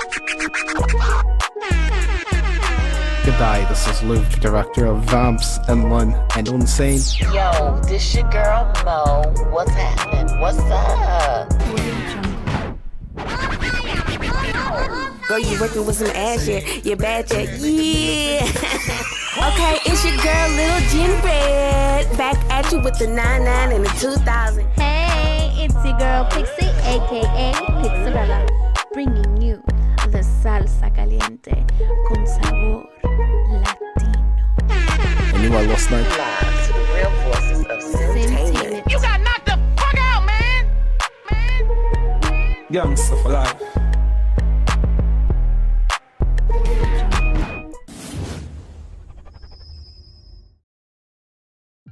Good day, this is Luke, director of Vamps, Penyln, and Unsane. Yo, this your girl Mo. What's happening? What's up? Girl, you working with some ass, yeah. You're bad, yeah. Yeah. Okay, it's your girl Liljenredd, back at you with the 99 and the 2000. Hey, it's your girl Pixie, aka Pixxelrella, bringing you the salsa caliente con sabor latino. And you are listening Live to the real voices of SIMTAINMENT. You got knocked the fuck out, man! Gangsta for life.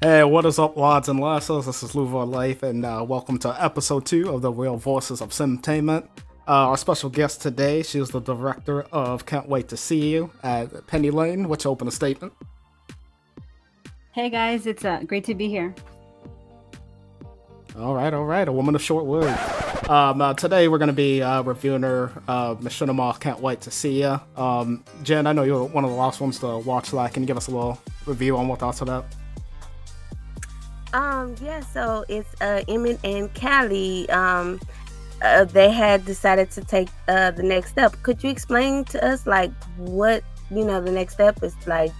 Hey, what is up, lads and lasses? This is Louvodlyfe, and welcome to episode 2 of the Real Voices of SIMTAINMENT. Our special guest today, she is the director of Can't Wait to See You at Penyln, which open a statement. Hey guys, it's great to be here. All right, a woman of short words. Today we're going to be reviewing her Machinima Can't Wait to See You. Jen, I know you're one of the last ones to watch that. Can you give us a little review on what thoughts of that? Yeah, so it's Emmett and Callie. They had decided to take the next step. Could you explain to us, like, what, the next step is, like,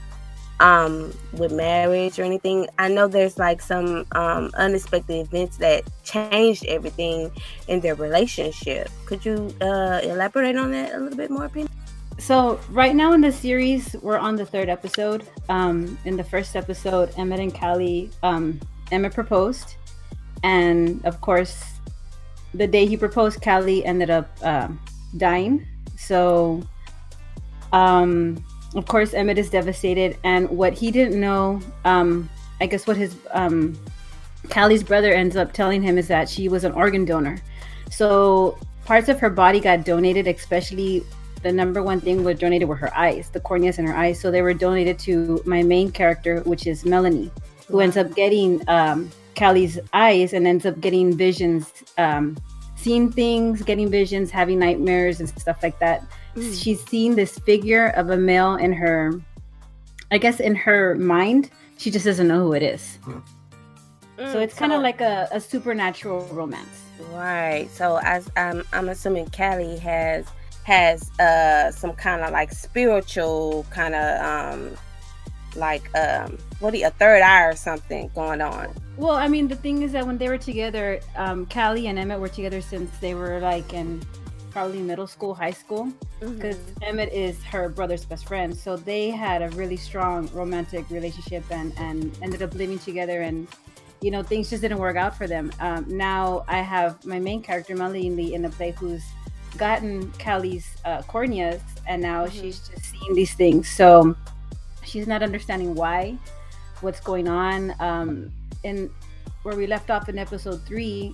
with marriage or anything? I know there's, like, some unexpected events that changed everything in their relationship. Could you elaborate on that a little bit more, Penny? So right now in the series, we're on the 3rd episode. In the 1st episode, Emmett and Callie, Emmett proposed, and of course the day he proposed, Callie ended up dying. So of course Emmett is devastated, and what he didn't know, I guess what his Callie's brother ends up telling him is that she was an organ donor. So parts of her body got donated, especially the number one thing was donated were her eyes, the corneas in her eyes. So they were donated to my main character, which is Melanie, who ends up getting Callie's eyes and ends up getting visions, seeing things, getting visions, having nightmares and stuff like that. She's seen this figure of a male in her, I guess in her mind, she just doesn't know who it is. So it's kind of like a supernatural romance. Right. So as I'm assuming Callie has some kind of like spiritual kind of a third eye or something going on. Well, I mean, the thing is that when they were together, Callie and Emmett were together since they were like in probably middle school, high school, because Emmett is her brother's best friend. So they had a really strong romantic relationship and ended up living together, and things just didn't work out for them. Now I have my main character Melanie in the play, who's gotten Callie's corneas, and now she's just seeing these things. So she's not understanding what's going on. And where we left off in episode 3,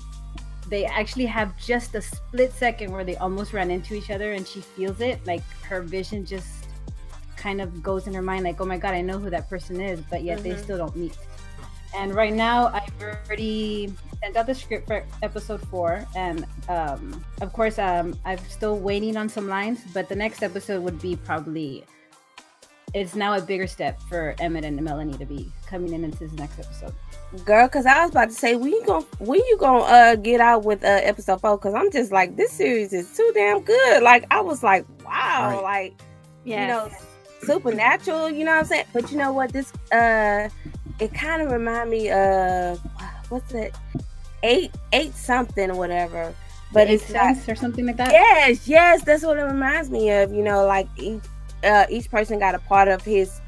they actually have just a split second where they almost ran into each other, and she feels it, like her vision just kind of goes in her mind, like, oh my god, I know who that person is, but yet they still don't meet. And right now I've already sent out the script for episode 4, and of course I'm still waiting on some lines, but the next episode would be probably, it's now a bigger step for Emmett and Melanie to be coming in into this next episode. Girl, because I was about to say, when you gonna get out with episode 4? Because I'm just like, this series is too damn good. Like, I was like, wow, like, supernatural, you know what I'm saying? But you know what, this it kind of remind me of, what's it, eight something or whatever. But it's Sense or something like that. Yes, that's what it reminds me of. Like each person got a part of his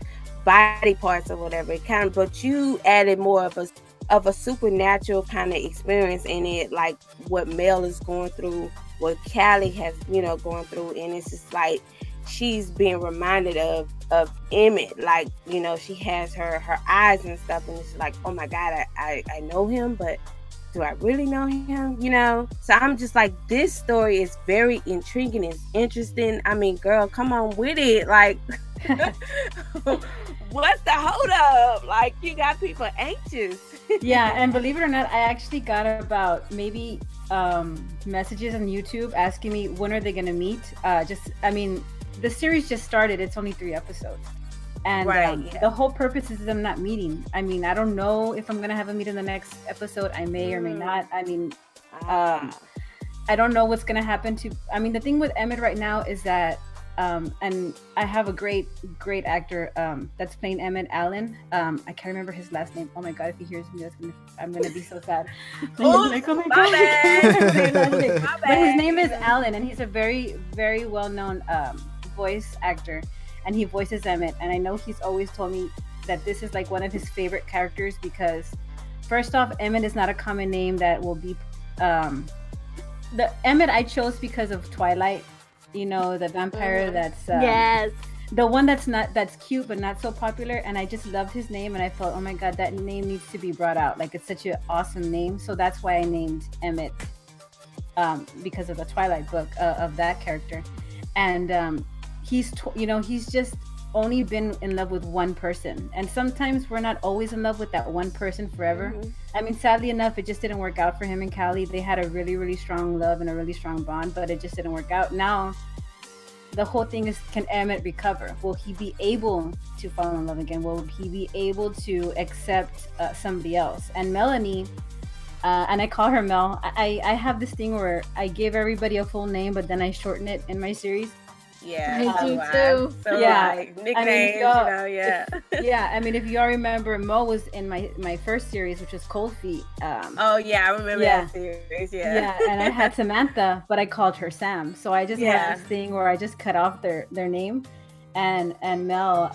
body parts or whatever. It kind of, but you added more of a supernatural kind of experience in it, like what Mel is going through, what Callie has, going through, and it's just like she's being reminded of Emmett, like, she has her eyes and stuff, and it's like, oh my god, I know him, but do I really know him? So I'm just like, this story is very intriguing, it's interesting. I mean, girl, come on with it. Like, what's the hold up? Like, you got people anxious. Yeah, and believe it or not, I actually got about maybe messages on YouTube asking me when are they gonna meet. The series just started. It's only 3 episodes. And the whole purpose is them not meeting. I mean, I don't know if I'm gonna have a meet in the next episode. I may or may not. I mean, I don't know what's gonna happen to. I mean, the thing with Emmett right now is that, and I have a great actor that's playing Emmett, Allen. I can't remember his last name. Oh my god, if he hears me, I'm gonna be so sad. Like, oh my god. But his name is Allen, and he's a very, very well-known voice actor. And he voices Emmett, and I know he's always told me that this is like one of his favorite characters because, first off, Emmett is not a common name that will be. The Emmett I chose because of Twilight, you know, the vampire that's yes, the one that's cute but not so popular, and I just loved his name, and I thought, oh my god, that name needs to be brought out. Like, it's such an awesome name, so that's why I named Emmett, because of the Twilight book of that character, and. He's just only been in love with one person, and sometimes we're not always in love with that one person forever. I mean, sadly enough, it just didn't work out for him and Callie. They had a really, really strong love and a really strong bond, but it just didn't work out. Now the whole thing is, can Emmett recover? Will he be able to fall in love again? Will he be able to accept somebody else? And Melanie, and I call her Mel, I have this thing where I give everybody a full name, but then I shorten it in my series. Yeah, me too. So yeah, like nicknames, yeah. I mean, if y'all remember, Mo was in my first series, which was Cold Feet. Oh yeah, I remember that series. Yeah, and I had Samantha, but I called her Sam. So I just have this thing where I just cut off their name, and Mel,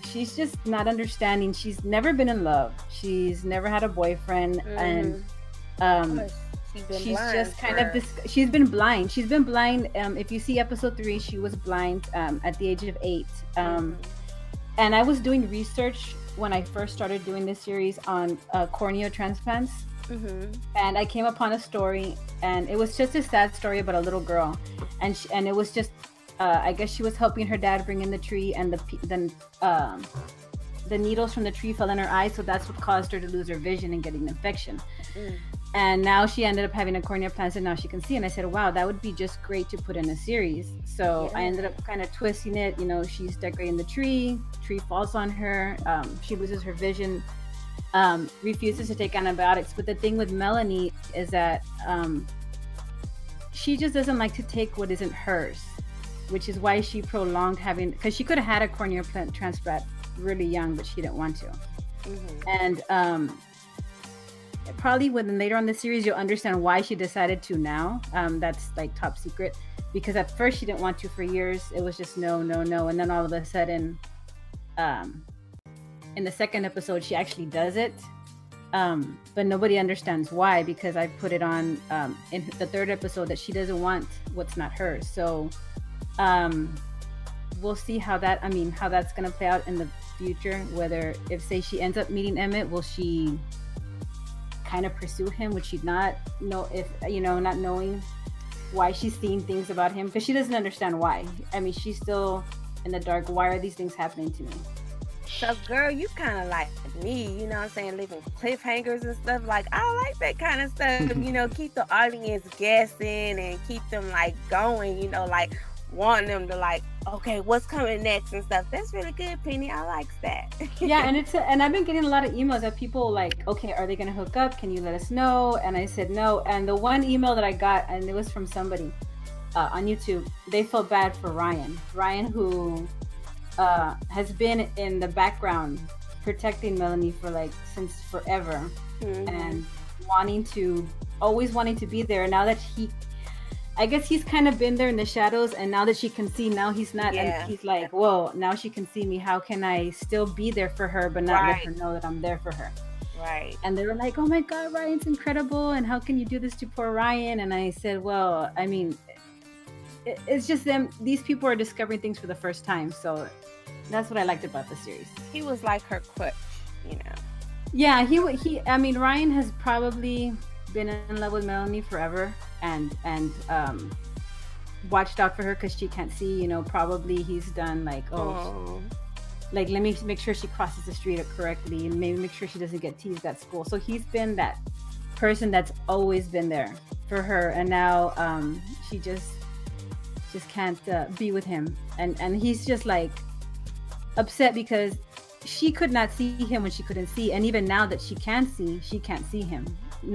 she's just not understanding. She's never been in love. She's never had a boyfriend, and she's just kind of this. She's been blind. If you see episode 3, she was blind at the age of 8. And I was doing research when I first started doing this series on cornea transplants. And I came upon a story, and it was just a sad story about a little girl, and it was just I guess she was helping her dad bring in the tree, and the needles from the tree fell in her eye, so that's what caused her to lose her vision and getting an infection. And now she ended up having a cornea implant, and now she can see. And I said, wow, that would be just great to put in a series. So I ended up kind of twisting it. You know, she's decorating the tree falls on her, she loses her vision, refuses to take antibiotics. But the thing with Melanie is that she just doesn't like to take what isn't hers, which is why she prolonged having, because she could have had a cornea transplant really young, but she didn't want to. And probably when later on the series you'll understand why she decided to now. That's like top secret, because at first she didn't want to for years. It was just no, and then all of a sudden in the second episode she actually does it, but nobody understands why, because I put it on in the third episode that she doesn't want what's not hers. So we'll see how that's going to play out in the future, whether if say she ends up meeting Emmett, will she kind of pursue him? Would she not know, if not knowing why she's seeing things about him, because she doesn't understand why. I mean, she's still in the dark. Why are these things happening to me? So girl, you kind of like me, you know what I'm saying, leaving cliffhangers and stuff. Like, I like that kind of stuff. Keep the audience guessing and keep them like going, like wanting them to like, okay, what's coming next and stuff. That's really good, Penny. I like that. Yeah, and I've been getting a lot of emails of people like, okay, are they gonna hook up? Can you let us know? And I said no. And the one email that I got, and it was from somebody on YouTube, they felt bad for Ryan, who has been in the background protecting Melanie for like since forever, and always wanting to be there. Now that I guess he's kind of been there in the shadows, and now that she can see, now he's not, and he's like, whoa, now she can see me. How can I still be there for her, but not let her know that I'm there for her? Right. And they were like, oh my God, Ryan's incredible, and how can you do this to poor Ryan? And I said, well, I mean, it's just these people are discovering things for the first time. So that's what I liked about the series. He was like her crutch, Yeah, Ryan has probably been in love with Melanie forever, and watched out for her because she can't see. Probably he's done like, like, let me make sure she crosses the street correctly, and maybe make sure she doesn't get teased at school. So he's been that person that's always been there for her, and now she just can't be with him, and he's just like upset because she could not see him when she couldn't see, and even now that she can't see him.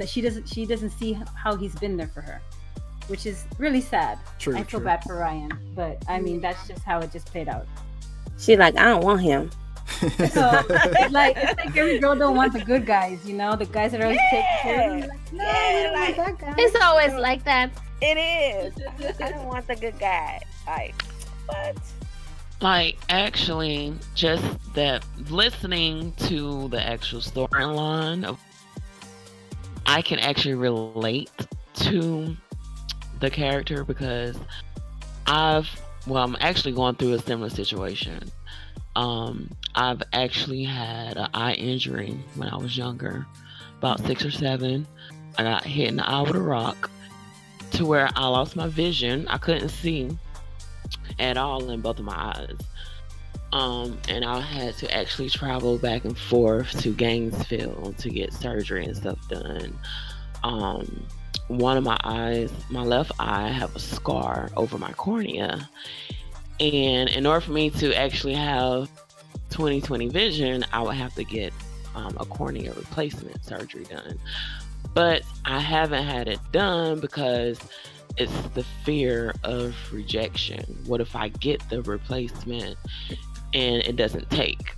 She doesn't see how he's been there for her, which is really sad. True, I feel true. bad for Ryan, but I mean that's just how it just played out. She like, I don't want him. So it's like every girl don't want the good guys, you know, the guys that are always taking care of them. Like, no, we don't want that guy. It's always like that. It is. I don't want the good guy. Like, what? Like, actually, just that listening to the actual storyline of, I can actually relate to the character because I'm actually going through a similar situation. I've actually had an eye injury when I was younger, about 6 or 7. I got hit in the eye with a rock to where I lost my vision. I couldn't see at all in both of my eyes. And I had to actually travel back and forth to Gainesville to get surgery and stuff done. One of my eyes, my left eye, I have a scar over my cornea. And in order for me to actually have 20/20 vision, I would have to get a cornea replacement surgery done. But I haven't had it done because it's the fear of rejection. What if I get the replacement and it doesn't take?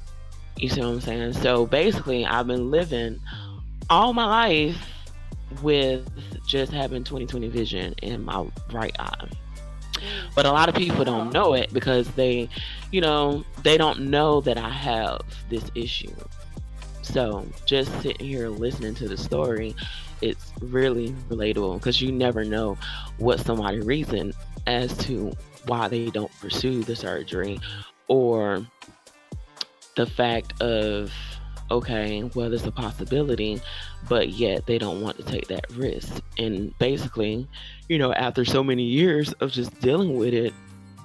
You see what I'm saying? So basically, I've been living all my life with just having 20/20 vision in my right eye. But a lot of people don't know it because they don't know that I have this issue. So just sitting here listening to the story, it's really relatable because you never know what somebody's reason as to why they don't pursue the surgery, or the fact of, okay, well, there's a possibility, but yet they don't want to take that risk. And basically, after so many years of just dealing with it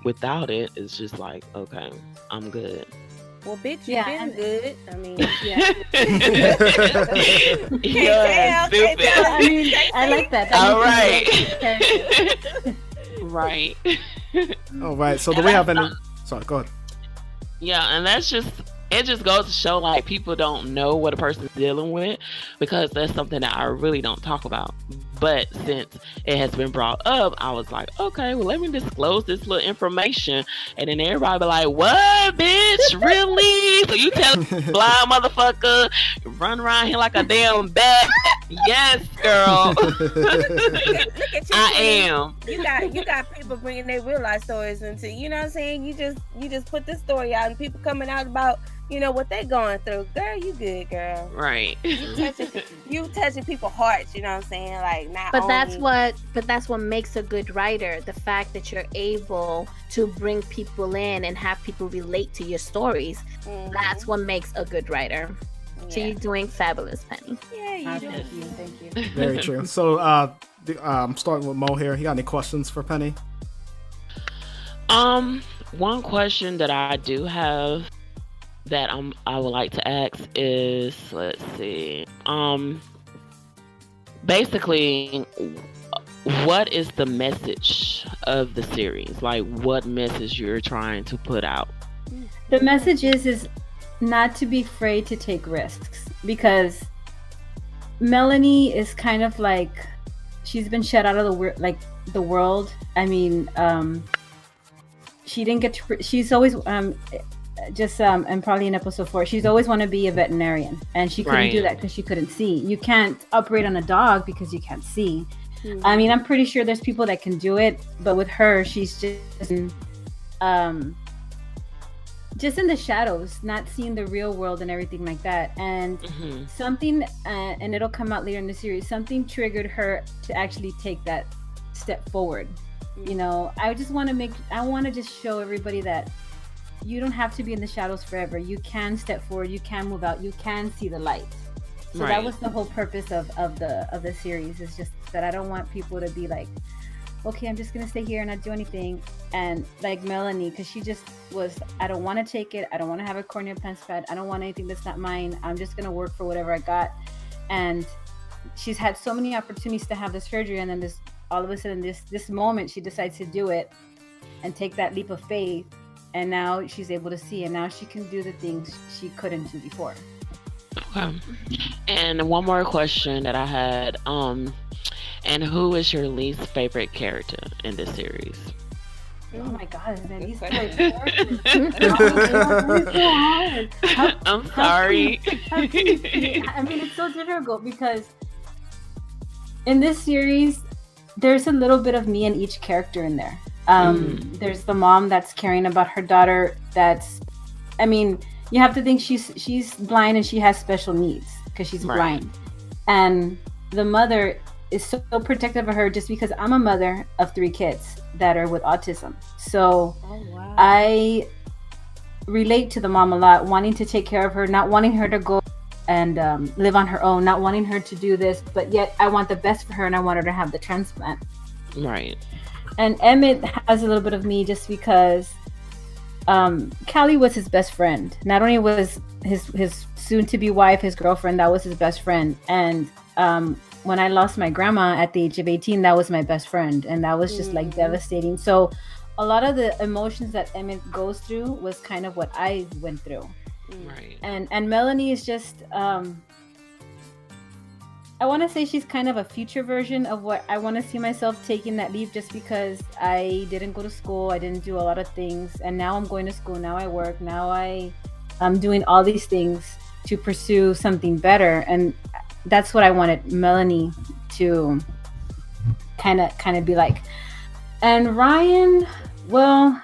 without it, it's just like, okay, I'm good. Well, bitch, you've been good. I mean, Yeah. Yeah, stupid. I mean, I like that. All right. Right. Right. All right. So do we have any? Sorry, go ahead. Yeah, and it just goes to show, like, people don't know what a person's dealing with because that's something that I really don't talk about. But since it has been brought up, I was like, okay, well, let me disclose this little information. And then everybody be like, what, bitch? Really? So you tell blind motherfucker, run around here like a damn bat? Yes, girl. look at you. I am. You got people bringing their real life stories into, you know what I'm saying? You just put this story out and people coming out about, what they're going through. Girl, you good, girl. Right. You touching people's hearts, you know what I'm saying? Like, not But only... that's what makes a good writer. The fact that you're able to bring people in and have people relate to your stories. Mhm. That's what makes a good writer. So Yeah. you're doing fabulous, Penny. Yeah, you do. Thank you. Very true. So, I'm starting with Mo here. You got any questions for Penny? One question that I do have that I would like to ask is, let's see, basically, what is the message of the series? Like, what message you're trying to put out? The message is not to be afraid to take risks, because Melanie is kind of like, she's been shut out of the world. I mean, she didn't get to, she's always and probably in episode 4, she's always want to be a veterinarian, and she couldn't do that because she couldn't see. You can't operate on a dog because you can't see. Mm-hmm. I mean, I'm pretty sure there's people that can do it, but with her, she's just in the shadows, not seeing the real world and everything like that. And something, and it'll come out later in the series, something triggered her to actually take that step forward. I want to just show everybody that you don't have to be in the shadows forever. You can step forward, you can move out, you can see the light. So that was the whole purpose of the series, is just that I don't want people to be like, okay, I'm just gonna stay here and not do anything. And like Melanie, because she just was, I don't want to take it, I don't want to have a cornea transplant, I don't want anything that's not mine, I'm just gonna work for whatever I got. And she's had so many opportunities to have the surgery, and then all of a sudden this moment she decides to do it and take that leap of faith, and now she's able to see, and now she can do the things she couldn't do before. Okay. And one more question that I had, and who is your least favorite character in this series? Oh my god, man, these I'm sorry. I mean, it's so difficult because in this series, there's a little bit of me in each character in there. There's the mom that's caring about her daughter. I mean, you have to think she's blind and she has special needs because she's blind, and the mother is so protective of her just because I'm a mother of 3 kids that are with autism. So I relate to the mom a lot, wanting to take care of her, not wanting her to go and live on her own, not wanting her to do this, but yet I want the best for her and I want her to have the transplant. Right. And Emmett has a little bit of me just because Callie was his best friend. Not only was his soon-to-be wife, his girlfriend, that was his best friend. And when I lost my grandma at the age of 18, that was my best friend. And that was just like devastating. So a lot of the emotions that Emmett goes through was kind of what I went through. Right. And Melanie is just, I want to say she's kind of a future version of what I want to see myself taking that leap, just because I didn't go to school. I didn't do a lot of things. And now I'm going to school. Now I work. Now I'm doing all these things to pursue something better. And that's what I wanted Melanie to kind of be like. And Ryan, well,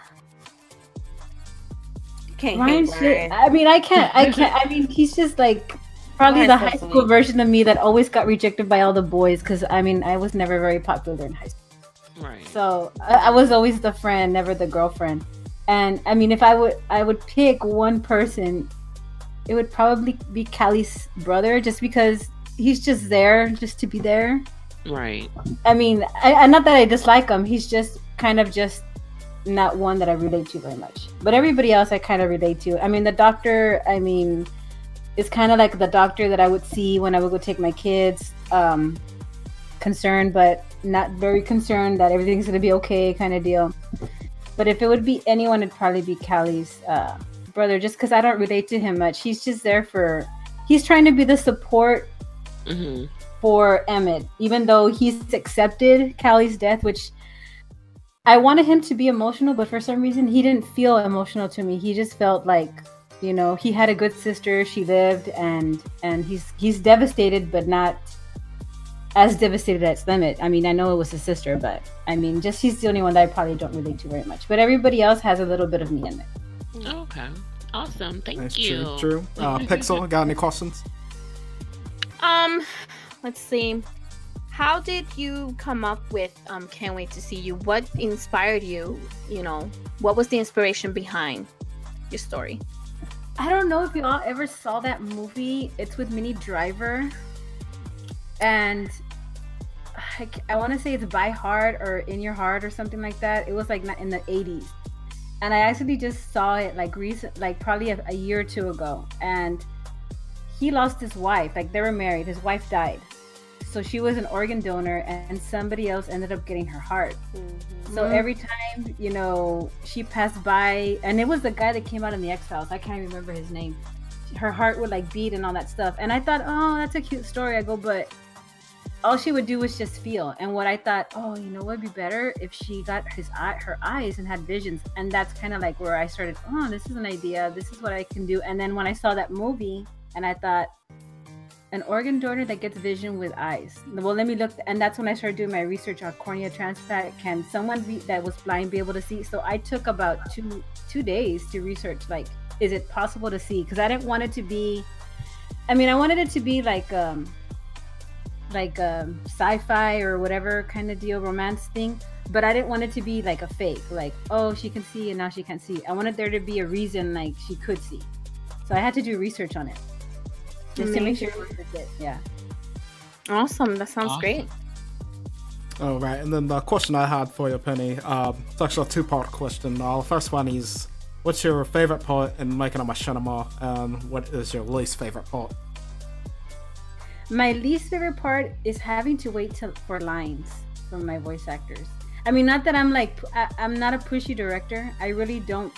Ryan. I mean, I can't. I mean, he's just like probably the high school version of me that always got rejected by all the boys, because I mean, I was never very popular in high school. Right. So I was always the friend, never the girlfriend. And I mean, if I would pick one person, it would probably be Callie's brother, just because he's just there, just to be there. Right. I mean, I not that I dislike him. He's just kind of just not one that I relate to very much. But everybody else I kind of relate to. I mean, the doctor, I mean, is kind of like the doctor that I would see when I would go take my kids. Concerned, but not very concerned that everything's going to be okay kind of deal. But if it would be anyone, it'd probably be Callie's brother, just because I don't relate to him much. He's just there he's trying to be the support for Emmett, even though he's accepted Callie's death, which I wanted him to be emotional, but for some reason he didn't feel emotional to me. He just felt like, you know, he had a good sister, she lived, and he's devastated, but not as devastated as Emmett. I mean, I know it was his sister, but I mean, just he's the only one that I probably don't relate to very much. But everybody else has a little bit of me in it. Okay. Awesome. Thank That's you. True. Pixel, got any questions? Let's see. How did you come up with Can't Wait to See You? What inspired you? You know, what was the inspiration behind your story? I don't know if you all ever saw that movie. It's with Minnie Driver. And I want to say it's By Heart or In Your Heart or something like that. It was like in the 80s. And I actually just saw it like probably a year or two ago. And he lost his wife. Like, they were married. His wife died. So she was an organ donor, and somebody else ended up getting her heart. So every time, you know, she passed by, and it was the guy that came out in the X-Files. I can't remember his name. Her heart would like beat and all that stuff. And I thought, oh, that's a cute story. I go, but all she would do was just feel. And what I thought, oh, you know what would be better if she got her eyes and had visions. And that's kind of like where I started, oh, this is an idea. This is what I can do. And then when I saw that movie, and I thought, an organ donor that gets vision with eyes. Well, let me look. And that's when I started doing my research on cornea transplant. Can someone that was blind be able to see? So I took about two days to research, like, is it possible to see? Because I didn't want it to be, I mean, I wanted it to be like sci-fi or whatever kind of deal, romance thing. But I didn't want it to be like a fake, like, oh, she can see and now she can't see. I wanted there to be a reason like she could see. So I had to do research on it. Just to make sure it was legit. Yeah. Awesome. That sounds great. All right. And then the question I had for you, Penny, it's actually a two-part question. The first one is, what's your favorite part in making a machinima, and what is your least favorite part? My least favorite part is having to wait for lines from my voice actors. I mean, not that I'm like, I'm not a pushy director. I really don't,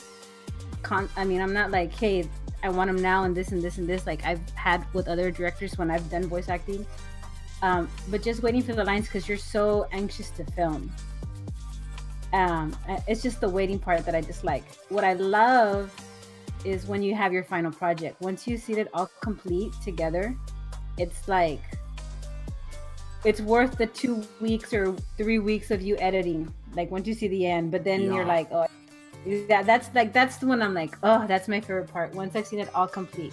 I'm not like, hey, I want them now and this and this and this, like I've had with other directors when I've done voice acting. But just waiting for the lines because you're so anxious to film. It's just the waiting part that I dislike. What I love is when you have your final project. Once you see it all complete together, it's like, it's worth the 2 weeks or 3 weeks of you editing. Like once you see the end, but then you're like, oh, that's the one I'm like, oh, that's my favorite part. Once I've seen it all complete.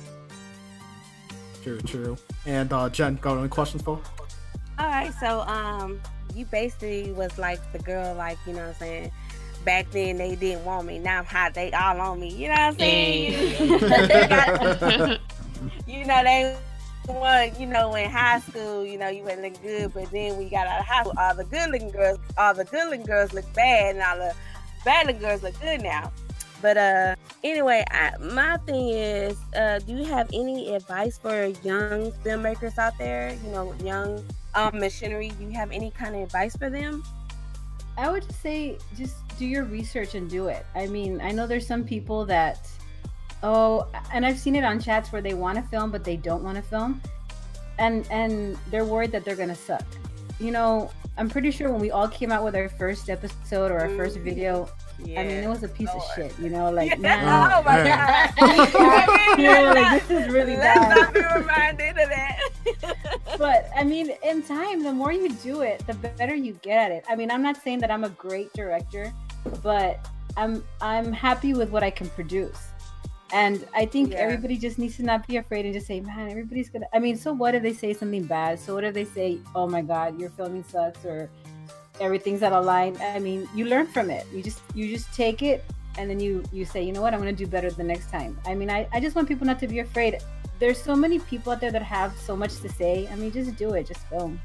True. And Jen, got any questions for? All right, so you basically was like the girl, like, you know what I'm saying? Back then they didn't want me. Now I'm hot, they all on me. You know what I'm saying? You know, they want, you know, in high school, you know, you weren't looking good, but then when you got out of high school, all the good looking girls look bad, and all the bad looking girls look good now. But anyway, my thing is, do you have any advice for young filmmakers out there? You know, young machinery. Do you have any kind of advice for them? I would just say, just do your research and do it. I mean, I know there's some people that, and I've seen it on chats where they want to film, but they don't want to film. And they're worried that they're going to suck. You know, I'm pretty sure when we all came out with our first episode or our first video, I mean, it was a piece of shit, you know, like, man. Oh my God. You know, like, this is really bad. Let's not be reminded of that. But I mean, in time, the more you do it, the better you get at it. I mean, I'm not saying that I'm a great director, but I'm happy with what I can produce. And I think everybody just needs to not be afraid and just say, man, everybody's gonna, I mean, so what if they say something bad? So what if they say, oh my God, your filming sucks, or everything's out of line? I mean, you learn from it. You just take it, and then you say, you know what, I'm gonna do better the next time. I mean, I just want people not to be afraid. There's so many people out there that have so much to say. I mean, just do it, just film.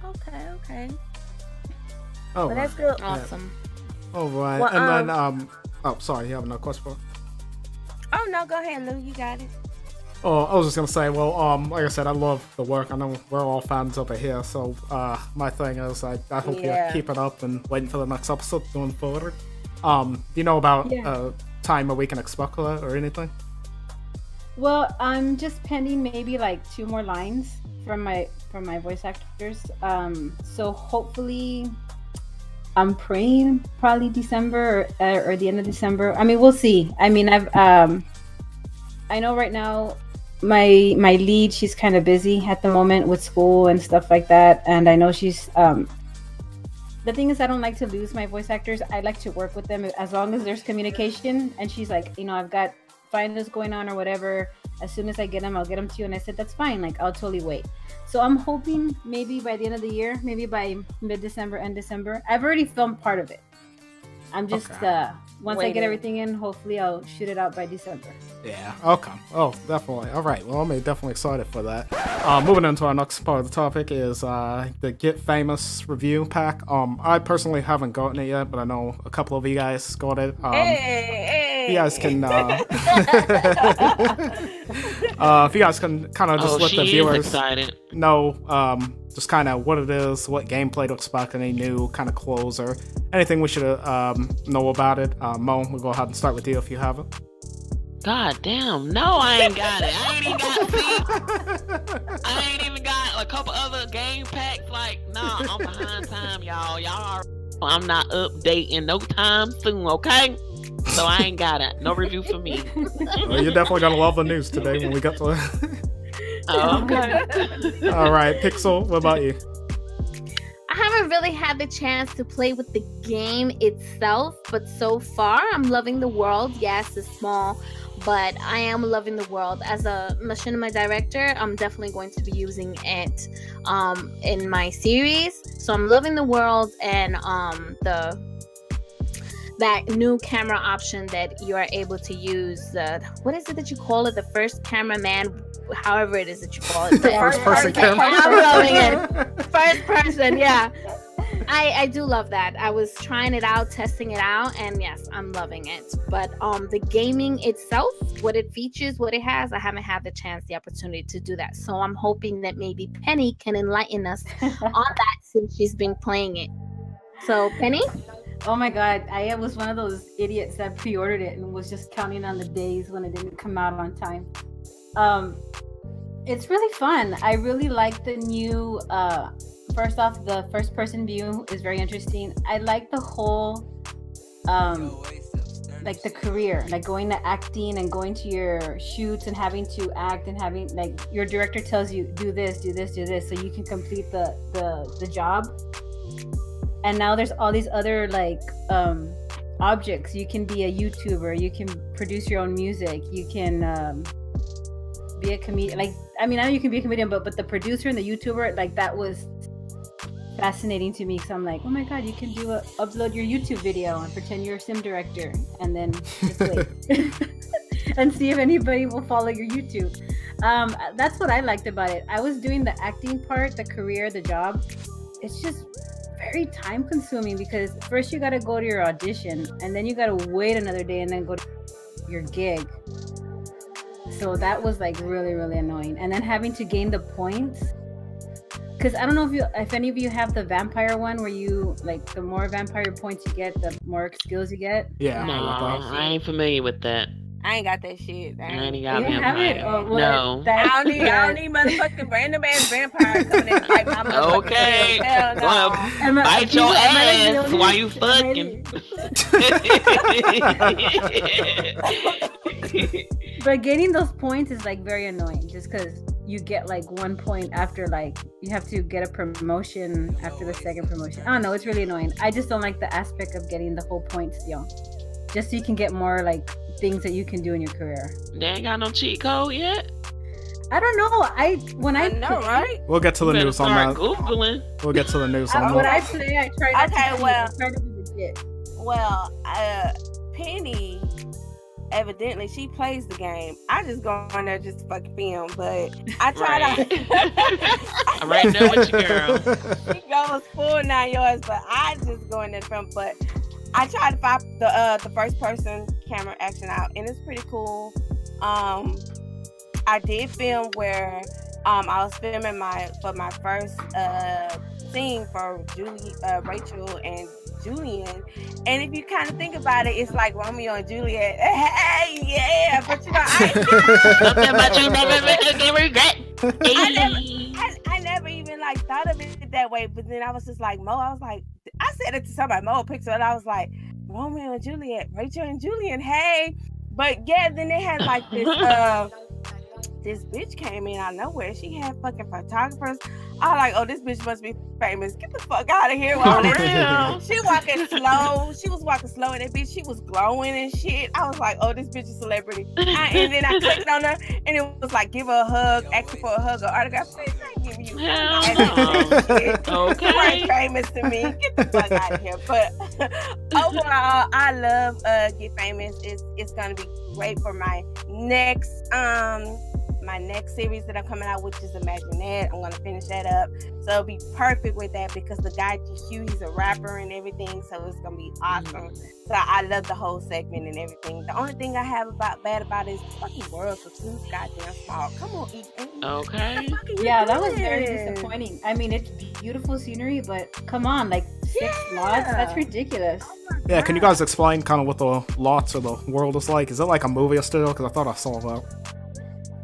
Okay. Oh, well, that's good. Awesome. All right. Well, and then oh, sorry, you have another question for? Oh no, go ahead, Lou. You got it. Oh, I was just gonna say, well, like I said, I love the work. I know we're all fans over here, so my thing is, I hope you keep it up and waiting for the next episode going forward. Do you know about time where we can expect that or anything? Well, I'm just pending maybe like 2 more lines from my voice actors. So hopefully, I'm praying probably December or the end of December. I mean, we'll see. I mean, I know right now my lead, she's kind of busy at the moment with school and stuff like that, and I know she's the thing is, I don't like to lose my voice actors. I like to work with them as long as there's communication. And she's like, you know, I've got finals going on or whatever. As soon as I get them, I'll get them to you. And I said, that's fine. Like, I'll totally wait. So I'm hoping maybe by the end of the year, maybe by mid-December, end December. I've already filmed part of it. I'm just once I get everything in, hopefully I'll shoot it out by December. Yeah, okay. Oh, definitely. All right. Well, I'm definitely excited for that. Moving into our next part of the topic is the Get Famous review pack. I personally haven't gotten it yet, but I know a couple of you guys got it. Hey. You guys can if you guys can kind of just let the viewers know just kind of what it is, what gameplay to expect, any new kind of clothes or anything we should know about it. Mo, we'll go ahead and start with you if you have it. God damn, no, I ain't got it. I ain't even got a couple other game packs. Like, nah, I'm behind time, y'all. I'm not updating no time soon, okay? So I ain't got it. No review for me. Well, you're definitely gonna love the news today when we get to it. Oh, okay. All right, Pixel, what about you? I haven't really had the chance to play with the game itself, but so far I'm loving the world. Yes, it's small, but I am loving the world. As a Machinima director, I'm definitely going to be using it in my series. So I'm loving the world and that new camera option that you are able to use. What is it that you call it? The first cameraman, however it is that you call it. First person camera. I'm loving it. First person, yeah. I do love that. I was trying it out, testing it out, and yes, I'm loving it. But the gaming itself, what it features, what it has, I haven't had the opportunity to do that. So I'm hoping that maybe Penny can enlighten us on that since she's been playing it. So Penny? Oh my god, I was one of those idiots that pre-ordered it and was just counting on the days when it didn't come out on time. It's really fun. I really like the new first off, the first person view is very interesting. I like the whole like the career, like going to acting and going to your shoots and having to act and having like your director tells you do this, do this, do this, so you can complete the job. And now there's all these other like objects. You can be a YouTuber, you can produce your own music, you can be a comedian. Like, I mean, I know you can be a comedian, but the producer and the YouTuber, like that was fascinating to me because I'm like, oh my god, you can upload your YouTube video and pretend you're a sim director and then just wait and see if anybody will follow your YouTube. That's what I liked about it. I was doing the acting part, the career, the job. It's just very time consuming because first you got to go to your audition and then you got to wait another day and then go to your gig. So that was like really, really annoying. And then having to gain the points, because I don't know if any of you have the vampire one where you like the more vampire points you get, the more skills you get. Yeah, No, I ain't familiar with that. I ain't got that shit. I ain't got You have it? vampire. Oh, well, No. I don't need motherfucking random ass vampire coming in and fight my motherfucking Okay. tail. Hell no. Bite your ass while you fucking. But getting those points is like very annoying just because you get like 1 point after like you have to get a promotion after the second promotion. I don't know, it's really annoying. I just don't like the aspect of getting the whole points deal. Just so you can get more like things that you can do in your career. They ain't got no cheat code yet. I don't know. I know, right? We'll get to the Better news on start that. Googling. We'll get to the news on when that. I play, I try not Okay, to well. try to be legit. Well, Penny, evidently she plays the game. I just go on there just to fucking film, but I try to. I'm right there with you, girl. She goes full 9 yards, but I just go in there to film. But I tried to find the first person camera action out, and it's pretty cool. I did film where I was filming my first scene for Rachel and Julian, and if you kind of think about it, it's like Romeo and Juliet. Hey, yeah, but you know, Something about you never make a regret. I never even like thought of it that way. But then I was just like, I said it to somebody, Mo Pixel, and I was like, Romeo and Juliet, Rachel and Julian, hey. But yeah, then they had like this this bitch came in out of nowhere. She had fucking photographers. I was like, oh, this bitch must be famous. Get the fuck out of here. She walking slow. She was walking slow, and that bitch, she was glowing and shit. I was like, oh, this bitch is a celebrity. And then I clicked on her, and it was like, give her a hug, ask her for a hug or autograph. Bitch, I ain't giving you shit. Okay. You ain't famous to me. Get the fuck out of here. But overall, I love Get Famous. It's gonna be great for my next series that I'm coming out, which is Imaginette. I'm gonna finish that up, so it'll be perfect with that because the guy Hugh, he's a rapper and everything, so it's gonna be awesome. So I love the whole segment and everything. The only thing I have bad about it is the fucking world so too goddamn small. Come on, Okay. Yeah, that was very disappointing. I mean, it's beautiful scenery, but come on, like 6 lots? That's ridiculous. Yeah, can you guys explain kind of what the lots of the world is like? Is it like a movie studio? Because I thought I saw that.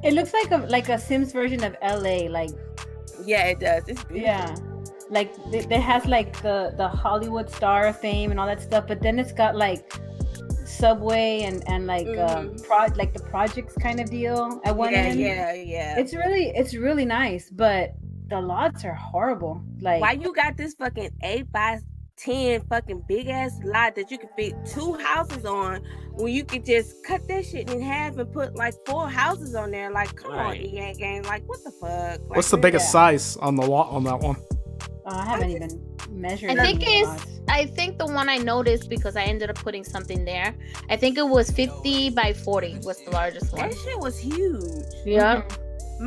It looks like a Sims version of LA, like yeah, it does. It's beautiful. Yeah, like it has like the Hollywood star of fame and all that stuff, but then it's got like subway and like like the projects kind of deal at one end. Yeah. It's really nice, but the lots are horrible. Like, why you got this fucking 8x10 fucking big ass lot that you can fit 2 houses on when you could just cut that shit in half and put like 4 houses on there? Like, come on, EA game. Like, what the fuck? Like, what's the biggest size on the lot on that one? I haven't even measured. I think the one I noticed, because I ended up putting something there, I think it was 50 by 40 was the largest one. That shit was huge. Yeah.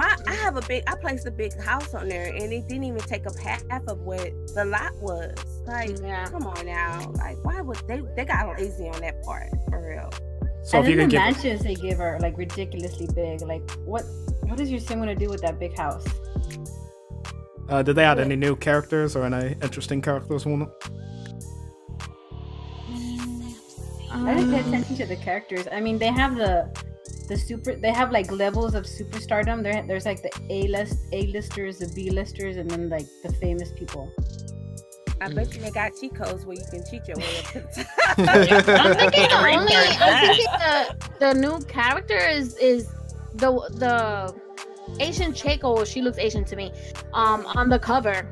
I placed a big house on there, and it didn't even take up half of what the lot was. Like, come on now. Like, why would they got lazy on that part for real? So and if you then can the give mansions they give are like ridiculously big. Like, what is your sim gonna do with that big house? did they add any new characters or any interesting characters on it? I didn't pay attention to the characters. I mean, they have the super. They have like levels of superstardom. There's like the A-listers, the B-listers, and then like the famous people. I bet you they got cheat codes where you can cheat your way up to the top. I'm thinking the new character is the Asian chick, or she looks Asian to me. On the cover,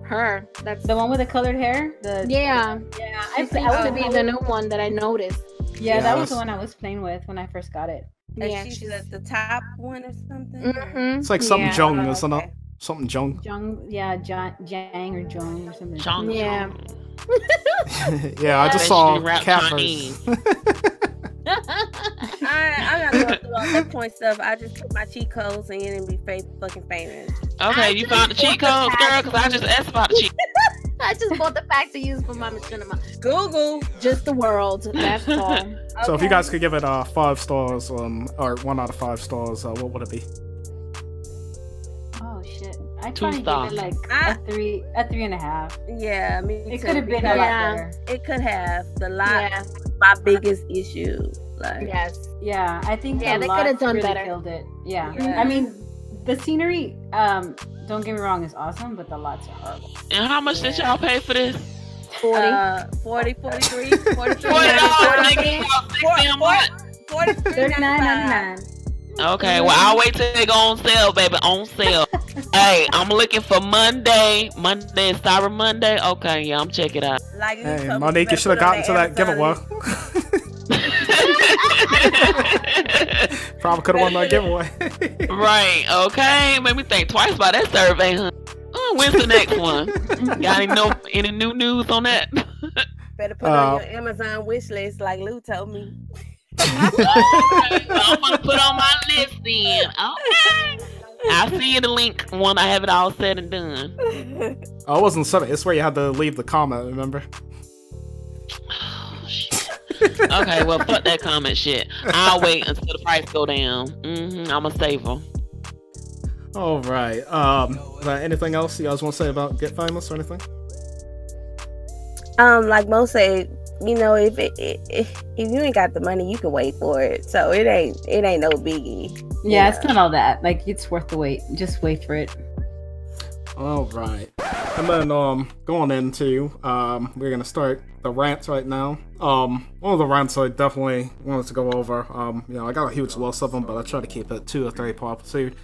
her. That's the one with the colored hair. Yeah. I seems to be the new one that I noticed. Yeah, that was the one I was playing with when I first got it. And yeah, she's at the top one or something. Mm-hmm. It's like something Jung, isn't it? Something Jung. Jang or Jung or something. Jung. Yeah. Yeah, I just saw cat I'm not going through all that point stuff. I just put my cheat codes in and be fucking famous. Okay, you found the cheat codes, girl? Because I just asked about the cheat. I just bought the pack to use for my Machinima. Google. Just the world. That's all. So if you guys could give it 5 stars, or 1 out of 5 stars, what would it be? Oh shit! I 2 probably stars. give it like a 3.5. Yeah, me It too. could have been a lot better. It could have. The lot. My biggest issue. Like, yes. Yeah, I think they could have done really better. Killed it. Yeah. I mean, the scenery. Don't get me wrong, is awesome, but the lots are horrible. And how much did y'all pay for this? 40, 43, 43, 40 $39.99. Okay, well, I'll wait till they go on sale, baby. On sale. Hey, I'm looking for Monday. Monday is Cyber Monday. Okay, yeah, I'm checking it out. Like, hey, Monique, you should have gotten to that giveaway. Probably could have won that giveaway. Right, okay. Made me think twice about that survey, huh? Oh, when's the next one? Got any new news on that? Better put on your Amazon wish list like Lou told me. Okay, well, I'm gonna put on my list then. Okay. I'll see you the link when I have it all said and done. Oh, it wasn't something. It's where you had to leave the comment, remember? Oh, shit. Okay, well, fuck that comment shit. I'll wait until the price go down. I'm a saver. All right. Anything else you guys want to say about Get Famous or anything? Like Mo said, you know, if you ain't got the money, you can wait for it. So it ain't no biggie. Yeah, it's not all that. Like, it's worth the wait. Just wait for it. All right. And then going into we're gonna start the rants right now. One of the rants I definitely wanted to go over. You know, I got a huge list of them, but I try to keep it 2 or 3 per episode.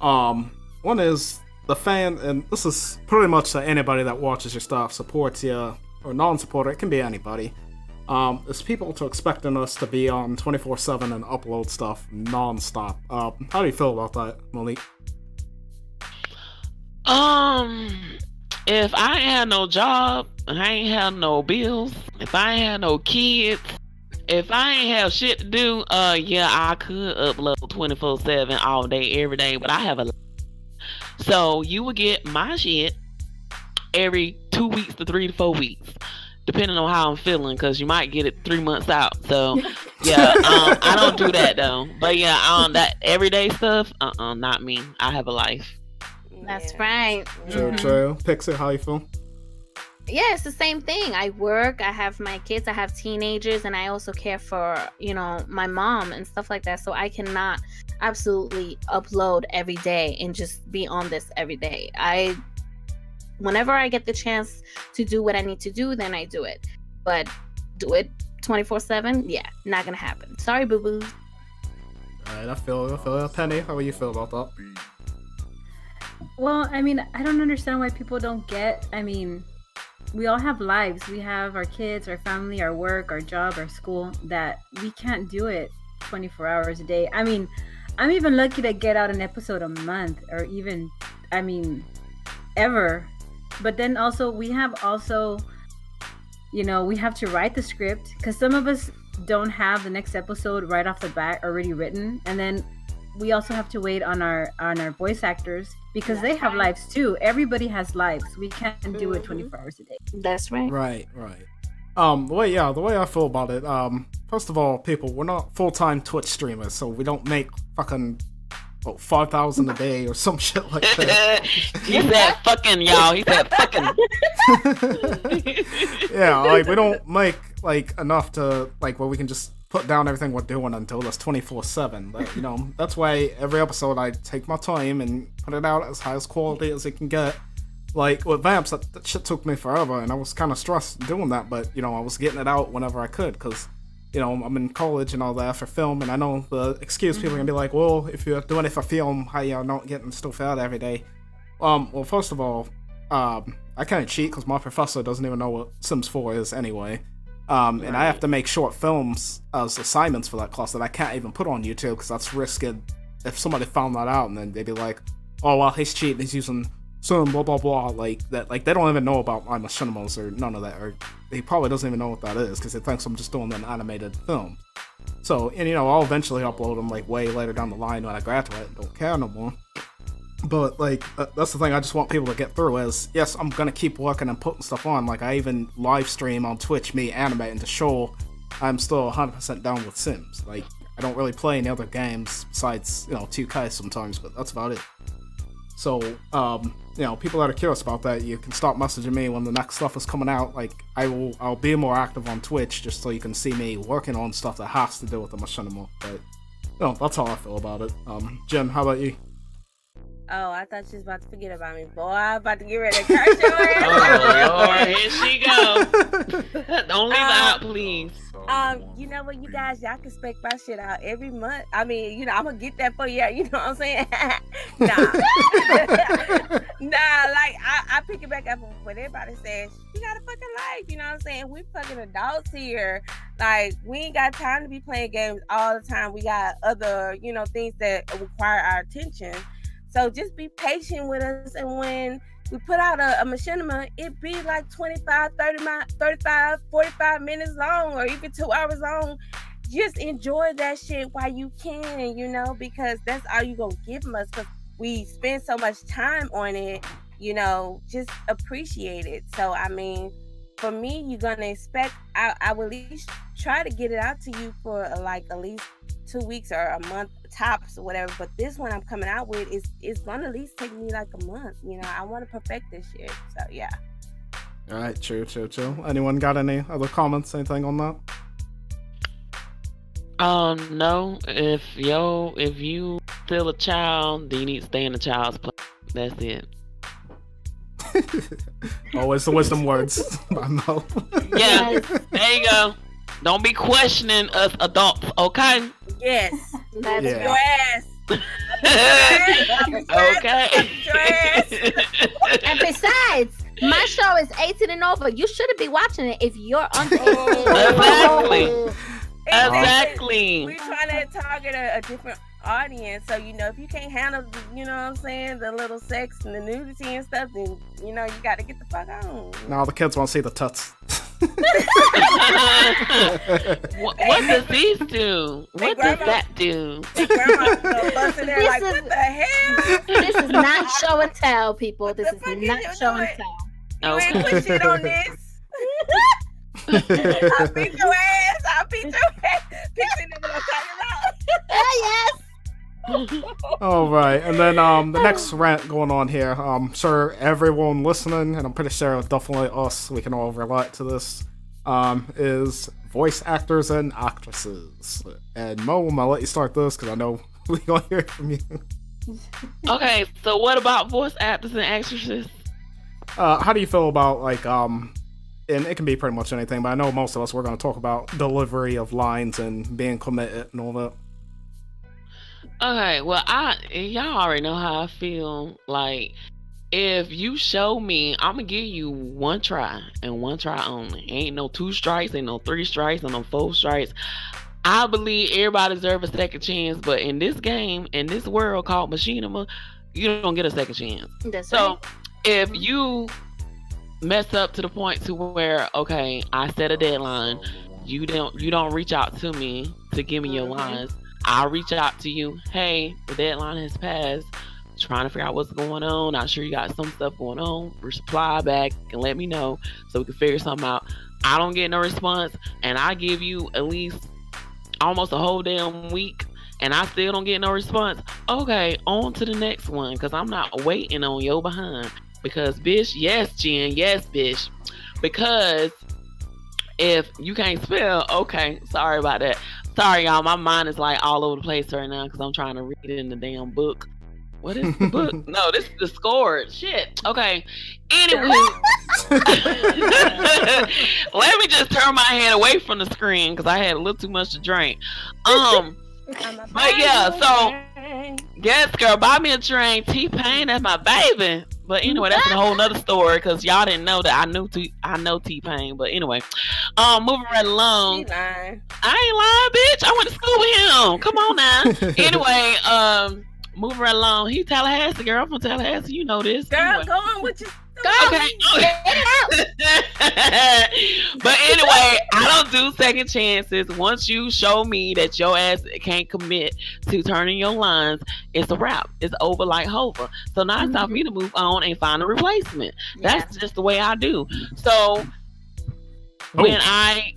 One is the fan, and this is pretty much to anybody that watches your stuff, supports you, or non-supporter. It can be anybody. Is people to expecting us to be on 24/7 and upload stuff non-stop. How do you feel about that, Monique? If I ain't had no job, I ain't had no bills, if I ain't had no kids, if I ain't have shit to do, yeah, I could upload 24/7 all day, every day, but I have a life. So you would get my shit every 2 weeks to 3 to 4 weeks, depending on how I'm feeling, because you might get it 3 months out. So yeah, I don't do that though. But yeah, that everyday stuff, not me. I have a life. That's right. True. Pixie, how you feel? Yeah, it's the same thing. I work, I have my kids, I have teenagers, and I also care for, you know, my mom and stuff like that. So I cannot absolutely upload every day and just be on this every day. Whenever I get the chance to do what I need to do, then I do it. But do it 24/7? Yeah, not gonna happen. Sorry, boo-boo. Alright, I feel it. Penny, how do you feel about that? Well, I mean, I don't understand why people don't get. I mean, we all have lives. We have our kids, our family, our work, our job, our school, that we can't do it 24 hours a day. I mean, I'm even lucky to get out an episode a month, or even, I mean, ever. But then also, we have you know, we have to write the script, because some of us don't have the next episode right off the bat already written. And then we also have to wait on our voice actors because they have lives too. Everybody has lives. We can't do it 24 hours a day. That's right. Right. The way I feel about it, first of all, people, we're not full-time Twitch streamers, so we don't make fucking 5,000 a day or some shit like that. He said fucking, y'all. He said fucking. Yeah, like we don't make like enough to like where we can just put down everything we're doing until it's 24/7. But you know, that's why every episode I take my time and put it out as highest quality as it can get. Like with Vamps, that shit took me forever, and I was kind of stressed doing that. But you know, I was getting it out whenever I could because you know I'm in college and all that for film, and I know the excuse people are gonna be like, well, if you're doing it for film, how you not getting stuff out every day? Well, first of all, I can't cheat because my professor doesn't even know what Sims 4 is anyway. And I have to make short films as assignments for that class that I can't even put on YouTube because that's risky if somebody found that out and then they'd be like, oh, well, he's cheating, he's using some blah blah blah, like that. Like they don't even know about my machinimas or none of that, or he probably doesn't even know what that is because he thinks I'm just doing an animated film. So, and you know, I'll eventually upload them like way later down the line when I graduate and don't care no more. But like that's the thing I just want people to get through is, yes, I'm gonna keep working and putting stuff on. Like I even live stream on Twitch me animating to show I'm still 100% down with Sims. Like I don't really play any other games besides, you know, 2K sometimes, but that's about it. So you know, people that are curious about that, you can start messaging me when the next stuff is coming out. Like I'll be more active on Twitch just so you can see me working on stuff that has to do with the machinima. But you know, that's how I feel about it. Jen, how about you? Oh, I thought she was about to forget about me. Boy, I'm about to get ready to curse your ass. Oh, Lord, here she go. Don't leave her out, please. You know what, you guys, y'all can spec my shit out every month. I mean, you know, I'm gonna get that for you. You know what I'm saying? Nah, like I pick it back up from what everybody says. You got a fucking life. You know what I'm saying? We fucking adults here. Like we ain't got time to be playing games all the time. We got other, you know, things that require our attention. So just be patient with us, and when we put out a machinima, it be like 25, 35, 45 minutes long, or even 2 hours long. Just enjoy that shit while you can, you know, because that's all you gonna give us, because we spend so much time on it, you know, just appreciate it. So, I mean, for me, you're gonna expect, I will at least try to get it out to you for like at least 2 weeks or a month tops or whatever, but this one I'm coming out with is gonna at least take me like a month. You know, I want to perfect this shit. So yeah. All right, true. Anyone got any other comments, anything on that? No. If you still a child, then you need to stay in the child's place. That's it. Always the wisdom words. I know. Yeah, there you go. Don't be questioning us adults, okay? Yes. That's your ass. Okay. And besides, my show is 18 and over. You shouldn't be watching it if you're under 18. Exactly. We're trying to target a different audience, so you know, if you can't handle the, you know what I'm saying, the little sex and the nudity and stuff, then you know you got to get the fuck on. Now the kids want to see the tuts. What does these do? What does that do? Grandma's busting there like, what the hell? This is not show and tell, people. This is not show and tell. You ain't put shit on this. I'll beat your ass. Pixie never gonna talk about. Yes. All right, and then the next rant going on here. I'm sure everyone listening, and I'm pretty sure definitely us, we can all relate to this. Is voice actors and actresses. And Mo, I'm gonna let you start this because I know we're gonna hear it from you. Okay, so what about voice actors and actresses? How do you feel about like and it can be pretty much anything, but I know most of us we're gonna talk about delivery of lines and being committed and all that. Okay, well, y'all already know how I feel. Like, if you show me, I'm gonna give you one try and one try only. Ain't no 2 strikes, ain't no 3 strikes, ain't no 4 strikes. I believe everybody deserves a second chance, but in this game, in this world called Machinima, you don't get a second chance. That's so right. If you mess up to the point to where, okay, I set a deadline, you don't reach out to me to give me your lines, I'll reach out to you. Hey, the deadline has passed. Trying to figure out what's going on. Not sure you got some stuff going on. Reply back and let me know so we can figure something out. I don't get no response, and I give you at least almost a whole damn week, and I still don't get no response. Okay, on to the next one, because I'm not waiting on your behind. Because, bitch, yes, Jen, yes, bitch. Because if you can't spell, okay, sorry about that. Sorry, y'all, my mind is like all over the place right now because I'm trying to read it in the damn book. What is the book? No, this is the score. Shit. Okay. Anyway, let me just turn my head away from the screen because I had a little too much to drink. But yeah, so yes, girl, buy me a train. T-Pain, that's my baby. But anyway, that's a whole nother story because y'all didn't know that I know T-Pain. But anyway, moving right along. I ain't lying, bitch. I went to school with him. Come on now. Anyway, moving right along. He Tallahassee, girl. I'm from Tallahassee. You know this. Girl, anyway. go on with your Okay. But anyway, I don't do second chances. Once you show me that your ass can't commit to turning your lines, it's a wrap. It's over like Hova. So now it's time for me to move on and find a replacement. That's just the way I do. So when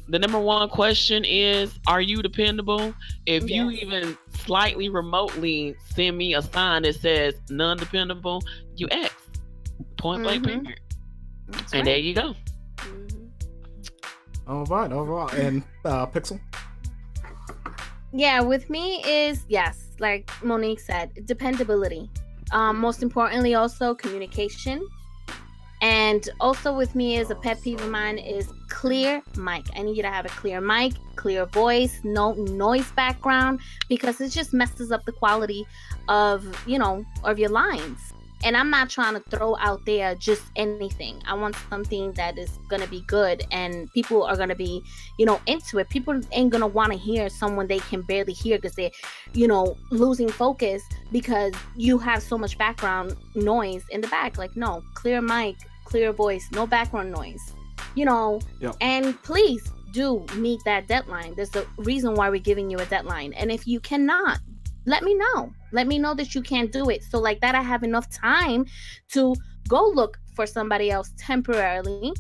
the number one question is, are you dependable? If you even slightly remotely send me a sign that says non-dependable, you X. Point blank period. And there you go. All right. And Pixel? Yeah, with me is, yes, like Monique said, dependability. Most importantly, also communication. And also with me is a pet peeve of mine is clear mic. I need you to have a clear mic, clear voice, no noise background, because it just messes up the quality of, of your lines. And I'm not trying to throw out there just anything. I want something that is going to be good and people are going to be, into it. People ain't going to want to hear someone they can barely hear because they're, losing focus because you have so much background noise in the back. Like, no, clear mic, clear voice, no background noise, and please do meet that deadline. There's a reason why we're giving you a deadline. And if you cannot, let me know. Let me know that you can't do it. So like that, I have enough time to go look for somebody else temporarily,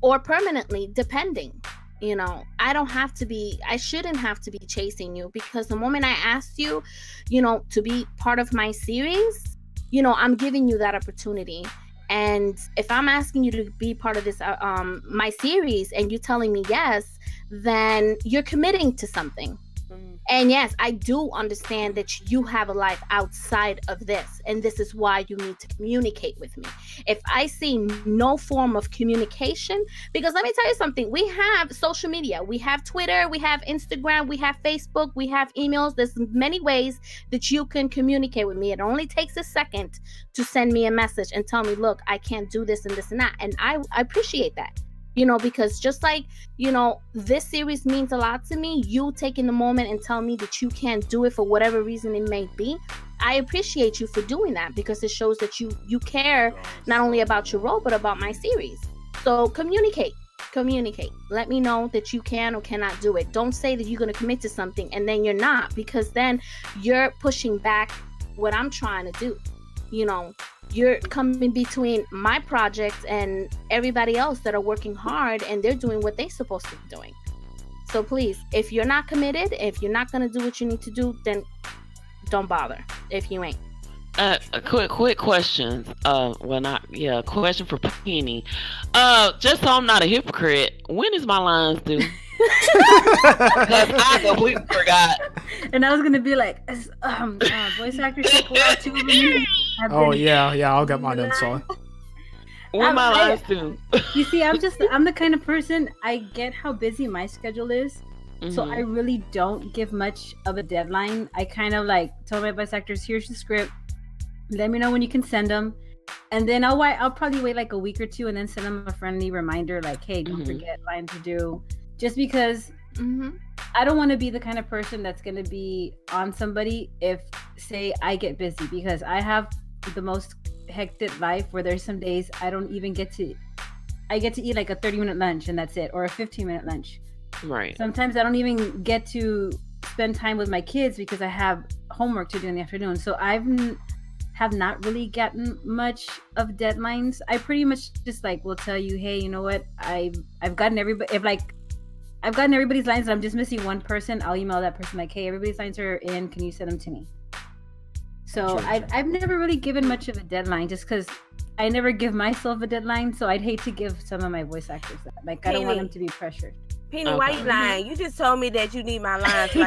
or permanently, depending. I shouldn't have to be chasing you because the moment I asked you, to be part of my series, I'm giving you that opportunity. And if I'm asking you to be part of this, my series, and you're telling me yes, then you're committing to something. And yes, I do understand that you have a life outside of this, and this is why you need to communicate with me. If I see no form of communication, because let me tell you something, we have social media, we have Twitter, we have Instagram, we have Facebook, we have emails. There's many ways that you can communicate with me. It only takes a second to send me a message and tell me, look, I can't do this and this and that. And I appreciate that. Because just like, this series means a lot to me, you taking the moment and tell me that you can't do it for whatever reason it may be, I appreciate you for doing that because it shows that you care not only about your role, but about my series. So communicate. Let me know that you can or cannot do it. Don't say that you're going to commit to something and then you're not, because then you're pushing back what I'm trying to do. You're coming between my projects and everybody else that are working hard and they're doing what they're supposed to be doing. So please, if you're not committed, if you're not going to do what you need to do, then don't bother if you ain't. Quick questions. Question for Penny. Just so I'm not a hypocrite, when is my lines due? Because I completely forgot. And I was gonna be like, voice actors take a while too. Oh yeah, I'll get mine in. Sorry. When my lines due? You see, I'm the kind of person, I get how busy my schedule is, so I really don't give much of a deadline. I kind of like tell my voice actors, here's the script. Let me know when you can send them. And then I'll probably wait like a week or two and then send them a friendly reminder like, hey, don't forget line to do. Just because I don't want to be the kind of person that's going to be on somebody if, say, I get busy, because I have the most hectic life where there's some days I don't even get to eat like a 30-minute lunch and that's it, or a 15-minute lunch. Right. Sometimes I don't even get to spend time with my kids because I have homework to do in the afternoon. So have not really gotten much of deadlines. I pretty much just like will tell you, hey, you know what? I've gotten everybody. I've gotten everybody's lines, and I'm just missing one person. I'll email that person like, hey, everybody's lines are in. Can you send them to me? So I've never really given much of a deadline, just because I never give myself a deadline. So I'd hate to give some of my voice actors that. Like, I don't want them to be pressured. Penny, why you lying? You just told me that you need my lines. So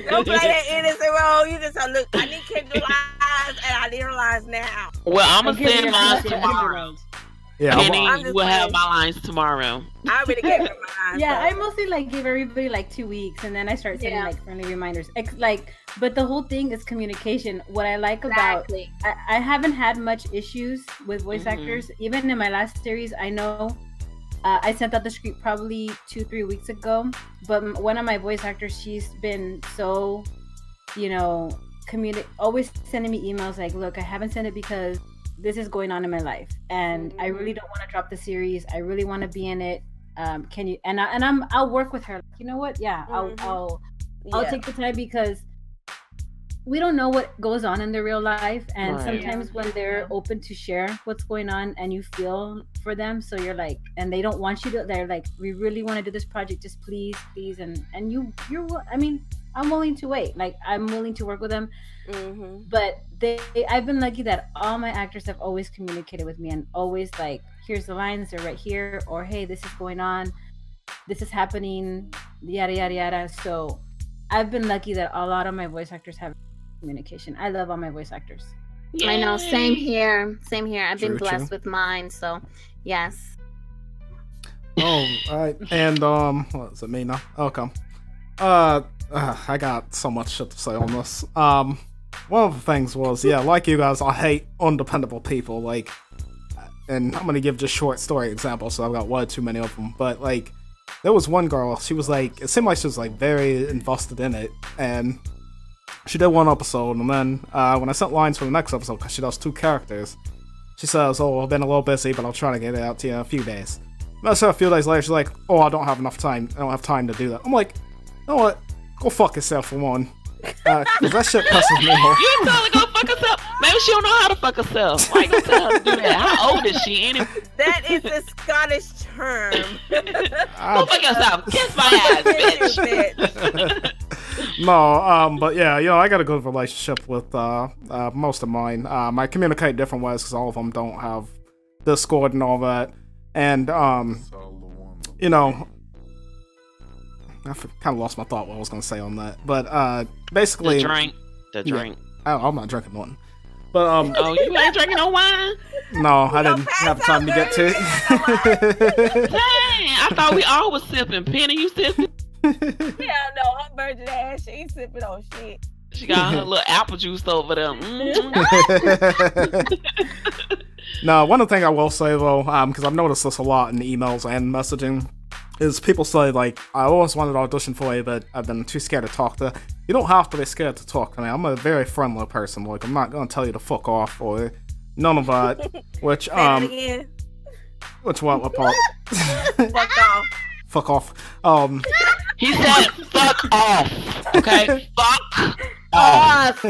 don't play that innocent role. You just look, I need Kendall lines and I need her lines now. Well, I'm going to send mine tomorrow. Yeah, Penny will have my lines tomorrow. I already gave her my lines. Yeah, I mostly like give everybody like 2 weeks, and then I start sending like friendly reminders. But the whole thing is communication. What I like about I haven't had much issues with voice actors. Even in my last series, I know I sent out the script probably 2-3 weeks ago. But one of my voice actors, she's been so, always sending me emails like, look, I haven't sent it because this is going on in my life, and I really don't want to drop the series. I really want to be in it. Can you? And I'll work with her. You know what? Yeah, I'll take the time, because we don't know what goes on in the real life, and sometimes when they're open to share what's going on, and you feel for them, so you're like, and they don't want you to. They're like, we really want to do this project, just please, and you're. I mean, I'm willing to wait. Like, I'm willing to work with them. But I've been lucky that all my actors have always communicated with me, and always like, here's the lines, they're right here, or hey, this is going on, this is happening, yada yada yada. So I've been lucky that a lot of my voice actors have communication. I love all my voice actors. Yay. I know, same here. I've been blessed with mine, so yes. Oh, all right. And what is it, me now? Okay. I got so much shit to say on this. One of the things was, like you guys, I hate undependable people. Like, and I'm gonna give just short story examples, so I've got way too many of them. But like, there was one girl. She was like, it seemed like she was like very invested in it, and she did one episode, and then when I sent lines for the next episode, because she does 2 characters, she says, "Oh, I've been a little busy, but I'll try to get it out to you in a few days." And I said a few days later, she's like, "Oh, I don't have enough time. I don't have time to do that." I'm like, you know what? Go fuck yourself for one. Cause that shit pisses me off. You tell her go fuck herself. Maybe she don't know how to fuck herself. Why you gonna tell her to do that? How old is she anyway? That is a Scottish term. Go fuck yourself. Kiss my ass, bitch. No, but yeah, I got a good relationship with most of mine. I communicate different ways because all of them don't have Discord and all that. And I kind of lost my thought what I was going to say on that, but basically the drink. I'm not drinking one, but oh, you ain't drinking no wine? No, I didn't have time to get to it. Dang, I thought we all was sipping. Penny, you sipping? Yeah, no, her virgin ass, she ain't sipping on shit. She got her little apple juice over there. No, one of the things I will say though, because I've noticed this a lot in emails and messaging, is people say, like, I always wanted to audition for you, but I've been too scared to talk to. You don't have to be scared to talk to me. I'm a very friendly person. Like, I'm not going to tell you to fuck off or none of that. Which, which what part? Fuck off. Fuck off. He said fuck off. Okay? Fuck off.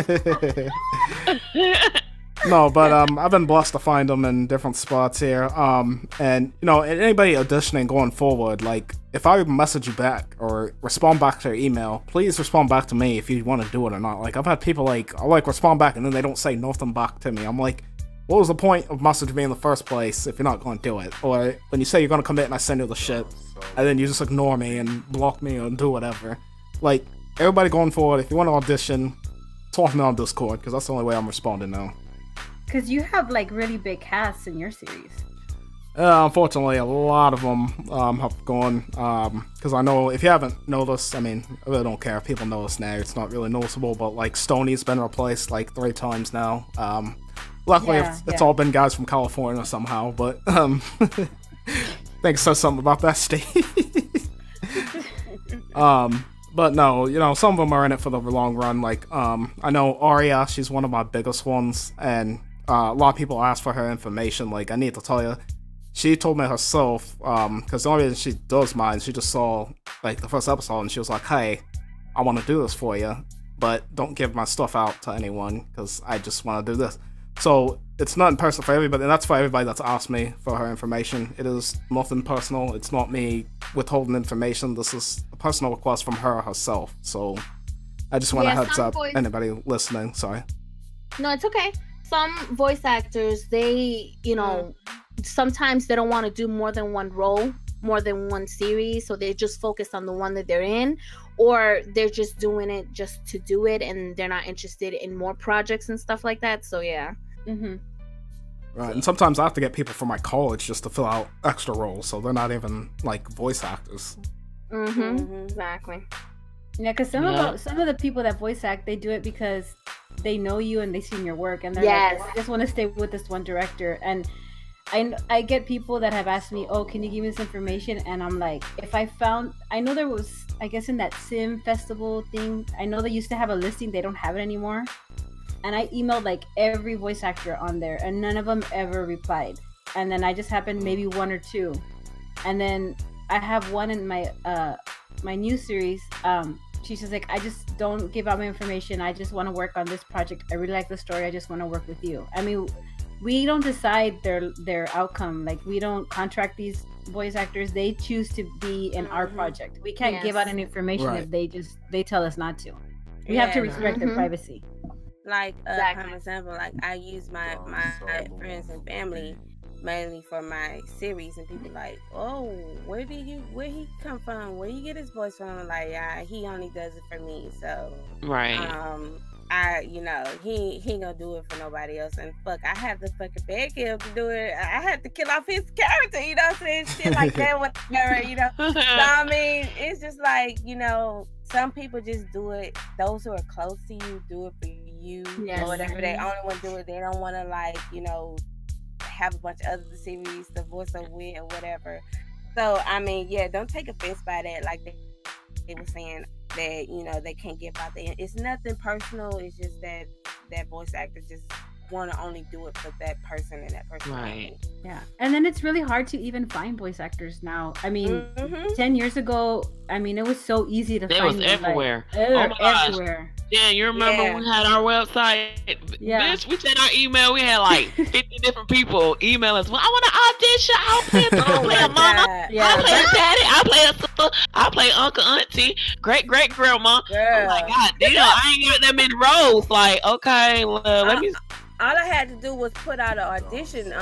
No, but I've been blessed to find them in different spots here. And anybody auditioning going forward, like, if I message you back or respond back to your email, please respond back to me if you want to do it or not. Like, I've had people I'll respond back and then they don't say nothing back to me. I'm like, what was the point of messaging me in the first place if you're not going to do it? Or when you say you're going to commit and I send you the shit, and then you just ignore me and block me or do whatever. Like, everybody going forward, if you want to audition, talk to me on Discord, because that's the only way I'm responding now. Because you have like really big casts in your series. Unfortunately, a lot of them have gone. Because I know if you haven't noticed, I mean, I really don't care if people notice now. It's not really noticeable, but like Stoney's been replaced like 3 times now. Luckily, it's all been guys from California somehow. But I think it says something about that state. But no, some of them are in it for the long run. Like, I know Aria, she's one of my biggest ones, and a lot of people ask for her information. Like, I need to tell you, she told me herself, because the only reason she does mine, she just saw like the first episode and she was like, hey, I want to do this for you, but don't give my stuff out to anyone because I just want to do this. So it's not personal for everybody, and that's for everybody that's asked me for her information. It is nothing personal. It's not me withholding information. This is a personal request from her herself. So I just want to heads up anybody listening. Sorry. No, it's okay. Some voice actors, they, you know, sometimes they don't want to do more than one role, more than one series, so they just focus on the one that they're in, or they're just doing it just to do it, and they're not interested in more projects and stuff like that. So yeah. Right, and sometimes I have to get people from my college just to fill out extra roles, so they're not even like voice actors. Exactly. Yeah, because some of the people that voice act, they do it because they know you and they seen your work, and they're like, I just want to stay with this one director. And I get people that have asked me, oh, can you give me this information? And I'm like, I know there was, I guess in that Sim Festival thing, I know they used to have a listing, they don't have it anymore. And I emailed like every voice actor on there, and none of them ever replied. And then I just happened maybe one or two. And then I have one in my my new series. She's just like, I just don't give out my information. I just want to work on this project. I really like the story. I just want to work with you. I mean, we don't decide their outcome. Like, we don't contract these voice actors. They choose to be in our project. We can't give out any information if they tell us not to. We have to respect their privacy. Like, for example, like I use my friends and family mainly for my series, and people like, oh, where he come from? Where you get his voice from? Like, he only does it for me. So he ain't gonna do it for nobody else. And fuck, I have to fucking beg him to do it. I had to kill off his character, you know what I'm saying? Shit like that, whatever, you know. So I mean, it's just like, you know, some people just do it. Those who are close to you do it for you, or whatever. They only want to do it. They don't want to, like, you know, have a bunch of other series to voice over with or whatever. So I mean, yeah, don't take offense by that. Like they were saying that, you know, they can't give out the. It's nothing personal. It's just that voice actor just want to only do it for that person and that person. Right. Yeah. And then it's really hard to even find voice actors now. I mean, 10 years ago, I mean, it was so easy to find. It was everywhere. Like, oh my gosh. Everywhere. Yeah, you remember when we had our website? Yeah. Bitch, we sent our email. We had like 50 different people email us. Well, I want to audition. I'll play a mama. Yeah. I'll play a daddy. I'll play a sister. I'll play uncle, auntie, great grandma. Oh my God, damn, I ain't got that many roles. Like, okay, well, let me. All I had to do was put out an audition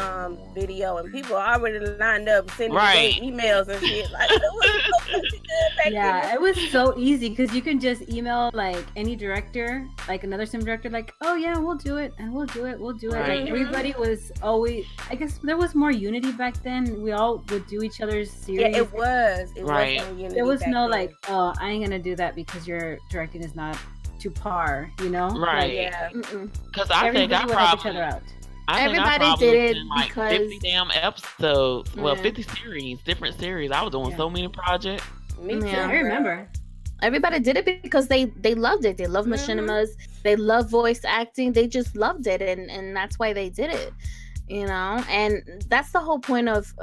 video, and people already lined up sending me emails and shit. Like, it was so good back then. It was so easy because you can just email like any director, like another sim director, like, oh yeah, we'll do it, and we'll do it. Right. Like, everybody was always, I guess there was more unity back then. We all would do each other's series. Yeah, it was. It right. was more unity. There was back no then. like, oh, I ain't gonna do that because your directing is not to par, you know? Right. Like, yeah. Because I think I would help each probably. other out. Everybody did it like because 50 damn episodes. Well, 50 series, different series. I was doing so many projects. Me too. I remember. Everybody did it because they loved it. They love machinimas. They love voice acting. They just loved it, and that's why they did it. You know, and that's the whole point of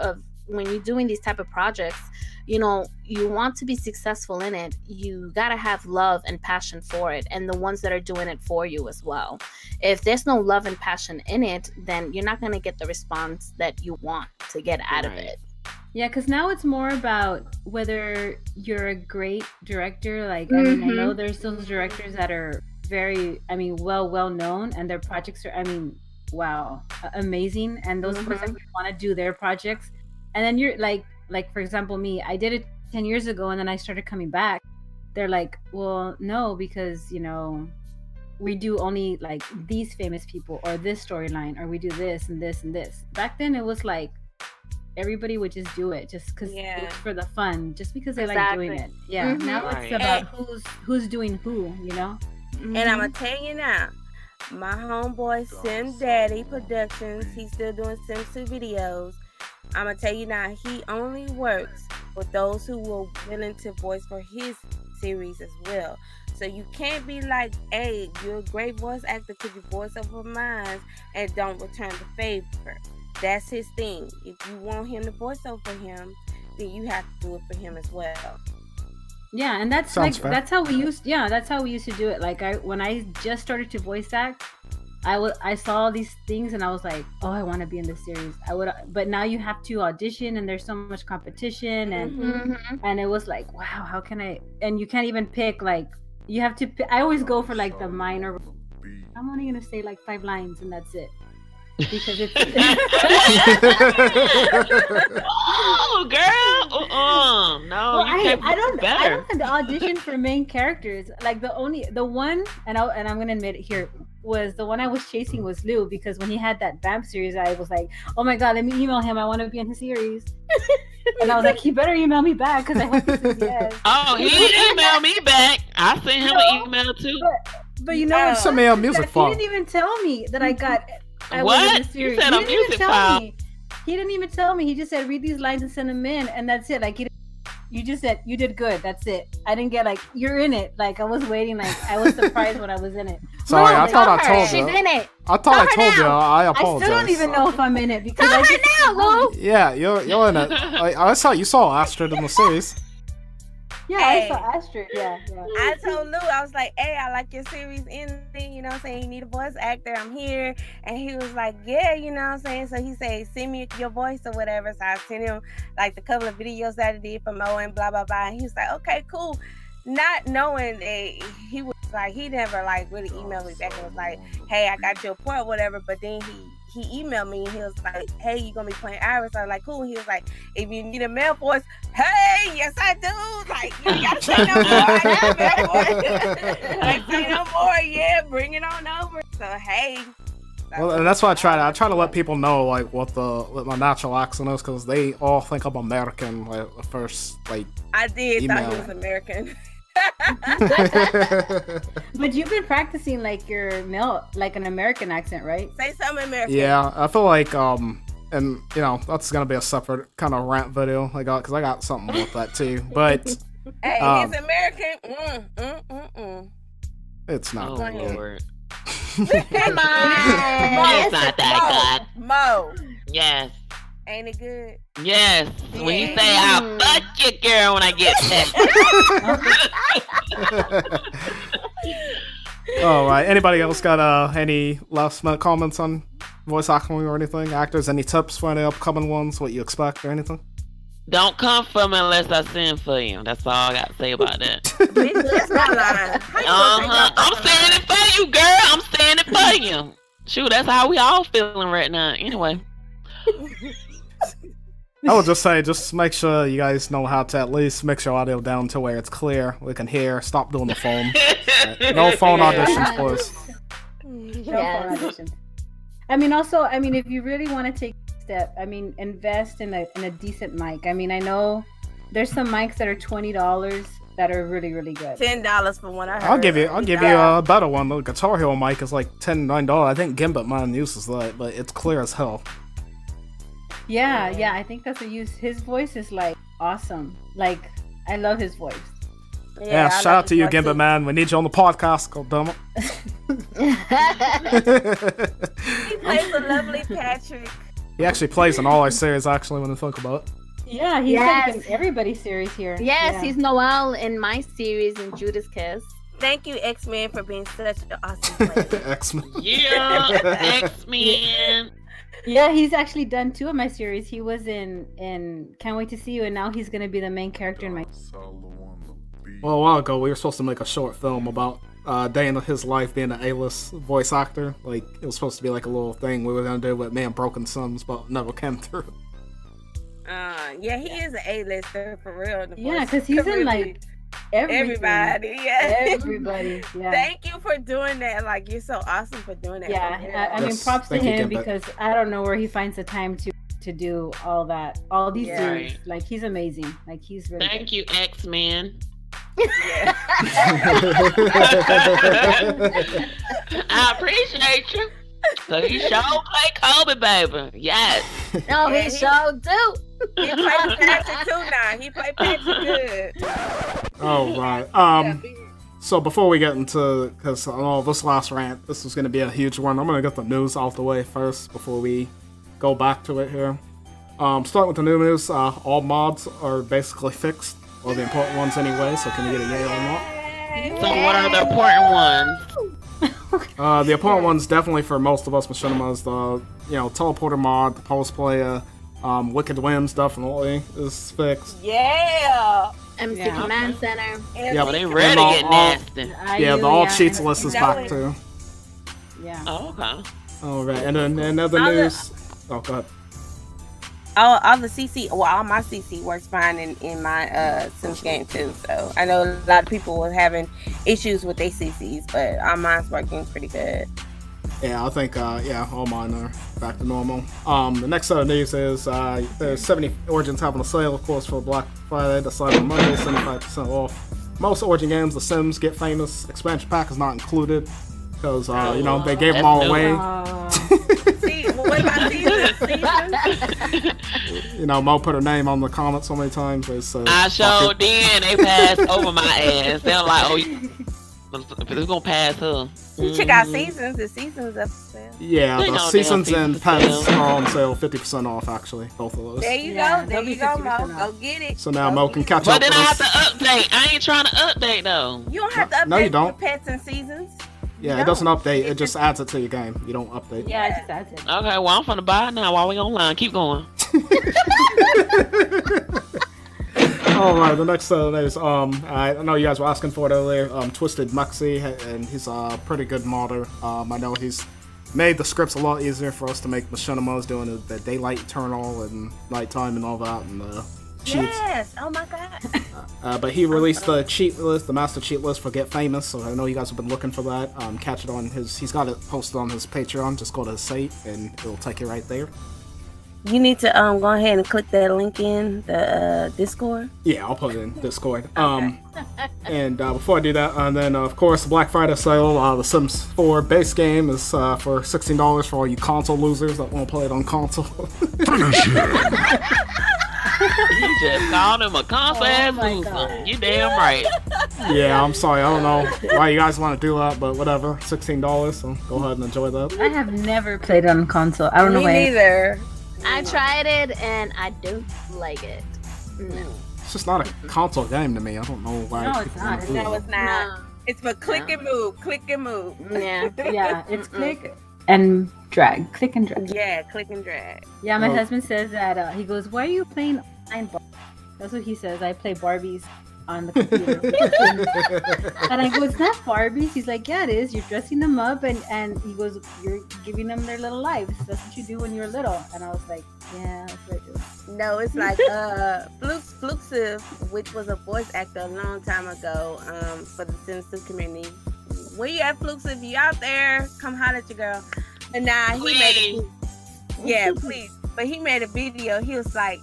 when you're doing these type of projects. You know, you want to be successful in it. You gotta have love and passion for it, and the ones that are doing it for you as well. If there's no love and passion in it, then you're not gonna get the response that you want to get out of it. Yeah, because now it's more about whether you're a great director. Like, I mean, I know there's those directors that are very, I mean, well known, and their projects are, I mean, wow, amazing. And those person want to do their projects, and then you're like for example, me, I did it 10 years ago, and then I started coming back. They're like, well, no, because, you know, we do only like these famous people or this storyline, or we do this and this and this. Back then it was like everybody would just do it just because it was for the fun, just because they like doing it. Yeah. Now it's about who's doing who, you know. And I'm gonna tell you now, my homeboy SIMTAINMENT, he's still doing Sim2 videos. I'm gonna tell you now, he only works with those who were willing to voice for his series as well. So you can't be like, hey, you're a great voice actor because you voice over mine and don't return the favor. that's his thing. If you want him to voice over him, then you have to do it for him as well. Yeah, and that's Sounds like fair. that's how we used to do it. Like when I just started to voice act, I saw all these things and I was like, oh, I want to be in this series. But now you have to audition and there's so much competition and it was like, wow, how can I? And you can't even pick, like, you have to. I always go for like the minor. I'm only gonna say like 5 lines and that's it. Because it's oh, girl, no, well, you can't. I don't Better. had to audition for main characters. Like the one, and I'm gonna admit it here, was the one I was chasing was Lou, because when he had that Vamp series, I was like, oh my god, let me email him. I want to be in his series. And I was like, he better email me back because I hope he says yes. Oh, he emailed me back. I sent him an email too. But you know, Send me a music he file. didn't even tell me that I got. I What? was in the series. You said a music file. He didn't even tell me. He just said, read these lines and send them in, and that's it. Like, you just said you did good. That's it. I didn't get like you're in it. Like I was waiting. Like I was surprised when I was in it. Sorry, I thought I told She's you. in it. I thought I told you. I I apologize. still don't even know if I'm in it because Tell I her just now, Lou. Yeah, you're in it. I saw you saw Astrid in the series. Yeah, Hey. I saw Astrid. Yeah. I told Lou, I was like, hey, I like your series ending, you know what I'm saying? You need a voice actor, I'm here. And he was like, yeah, you know what I'm saying? So he said, send me your voice or whatever. So I sent him like the couple of videos that I did for Mo and blah, blah, blah. And he was like, okay, cool. Not knowing that he was like, he never like really emailed me back and was like, hey, I got your point or whatever. But then he emailed me and he was like, hey, you gonna be playing Iris? I was like, cool. He was like, if you need a male voice, hey, yes I do. Like, you ain't gotta say no more. I got a male voice. Like, say no more. Yeah, bring it on over. So hey. Well, and that's why I try to let people know like what my natural accent is, because they all think I'm American. Like the first like. I did email. thought he was American. But you've been practicing like your like an American accent, right? Say something American. Yeah, I feel like and you know that's gonna be a separate kind of rant video I got, because I got something with that too. But Hey, Um, he's American. it's not Oh that good. Lord, Come on. it's not that Mo. good. Yes, Ain't it good? yes. When you say I'll fuck you, girl, when I get back. All right. Anybody else got any last minute comments on voice acting or anything? Actors, any tips for any upcoming ones? What you expect or anything? Don't come for me unless I send for you. That's all I got to say about that. Bitch, that's my line. How you gonna take that I'm from saying it for you, girl. I'm saying it for you. Shoot, that's how we all feeling right now. Anyway. I would just say, just make sure you guys know how to at least mix your audio down to where it's clear. We can hear. Stop doing the phone. No phone auditions, please. Yes. I mean, also, I mean, if you really want to take a step, I mean, invest in a decent mic. I mean, I know there's some mics that are $20 that are really, really good. $10 for one I heard. I'll give you a better one. The Guitar Hero mic is like $9. I think Gimbit mine uses that, but it's clear as hell. Yeah, I think that's a use. His voice is like awesome. Like, I love his voice. Yeah, I shout love out to you, his voice, Gimbit too. man. We need you on the podcast. God damn He plays a lovely Patrick. He actually plays in all our series, actually, when I think about it. Yeah, he's Yes. like in everybody's series here. Yes, Yeah. he's Noel in my series in Judas Kiss. Thank you, X-Men, for being such an awesome player. X-Men. Yeah, X-Men. Yeah, he's actually done 2 of my series. He was in Can't Wait to See You, and now he's gonna be the main character in my. Well, a while ago, we were supposed to make a short film about a day in his life being an A-list voice actor. Like, it was supposed to be like a little thing we were gonna do with me and Broken Sims, but never came through. Yeah, he is an A-lister for real. in the Yeah, voice because he's in community. like everything. Everybody. Yeah. Everybody. Yeah. Thank you for doing that. Like, you're so awesome for doing that. Yeah, for real. I mean, Yes, props to thank you, him Gambit. because I don't know where he finds the time to do all that, all these Yeah. series. Like, he's amazing. Like, he's really Thank you, X-Men. Yeah. I appreciate you. So you sure play Kobe, baby. Yes. Oh, Yeah, he sure do. He played Patrick too now. He played Patrick good. All right. So before we get into, because I know this last rant, this was going to be a huge one. I'm going to get the news out the way first before we go back to it here. Starting with the new news, all mods are basically fixed, or the important ones anyway, so can you get a yay or not? So what are the important ones? The important ones definitely for most of us machinimas, the teleporter mod, the pulse player, Wicked Whims definitely is fixed. Yeah. MC Command Center. Yeah, they ready to get nasty. Yeah, the all cheats list is back too. Yeah. Oh, okay. Alright, and then another news. Oh, go ahead. All the CC, well, all my CC works fine in my Sims game too. So I know a lot of people were having issues with their CCs, but all mine's working pretty good. Yeah, I think all mine are back to normal. The next set of news is there's 70 Origins having a sale, of course, for Black Friday. That's on Monday, 75% off. Most Origin games, The Sims Get Famous expansion pack is not included because they gave them all away. See, what about seasons? Mo put her name on the comments so many times. I showed did. They passed over my ass. They're like, oh, we're gonna pass her. Check out Seasons. The Seasons up for sale. Yeah, the Seasons and Pets are on sale, 50% off actually, both of those. There you go. There you go, Mo. Go get it. So now Mo can catch up. But then with I us. have to update. I ain't trying to update though. You don't have to update No, you don't. for Pets and Seasons. Yeah, it doesn't update. It just adds it to your game. You don't update. Yeah, it just adds it. Okay, well I'm finna buy it now while we online. Keep going. Alright, the next is I know you guys were asking for it earlier. Twisted Muxie, and he's a pretty good modder. I know he's made the scripts a lot easier for us to make machinimas, doing the daylight eternal and nighttime and all that, and cheats. Yes. Oh my god. But he released the cheat list, the master cheat list for Get Famous, so I know you guys have been looking for that. Catch it on he's got it posted on his Patreon. Just go to his site and it'll take you right there. You need to go ahead and click that link in the Discord. Yeah, I'll put it in Discord. And before I do that, and then of course the Black Friday sale, the Sims 4 base game is for $16 for all you console losers that want to play it on console. You just called him a console ass loser. You damn right. Yeah, I'm sorry. I don't know why you guys want to do that, but whatever. $16, so go ahead and enjoy that. I have never played on console. I don't know why. Me neither. I tried it and I don't like it. No. It's just not a console game to me. I don't know why. No, it's not. No, it's not. No. It's for click and move. Click and move. Yeah. Yeah, it's click and drag. Click and drag. Yeah, click and drag. Yeah, my husband says that he goes, "Why are you playing online Barbies?" That's what he says. I play Barbies on the computer. And I go, "It's not Barbies." He's like, "Yeah, it is. You're dressing them up," and he goes, "You're giving them their little lives. That's what you do when you're little." And I was like, "Yeah, that's what I do." No, it's like Fluxive, which was a voice actor a long time ago for the Sims 2 community. Where you at, Fluxive? You out there? Come holler at your girl. And now he made a yeah, please. But he made a video. He was like,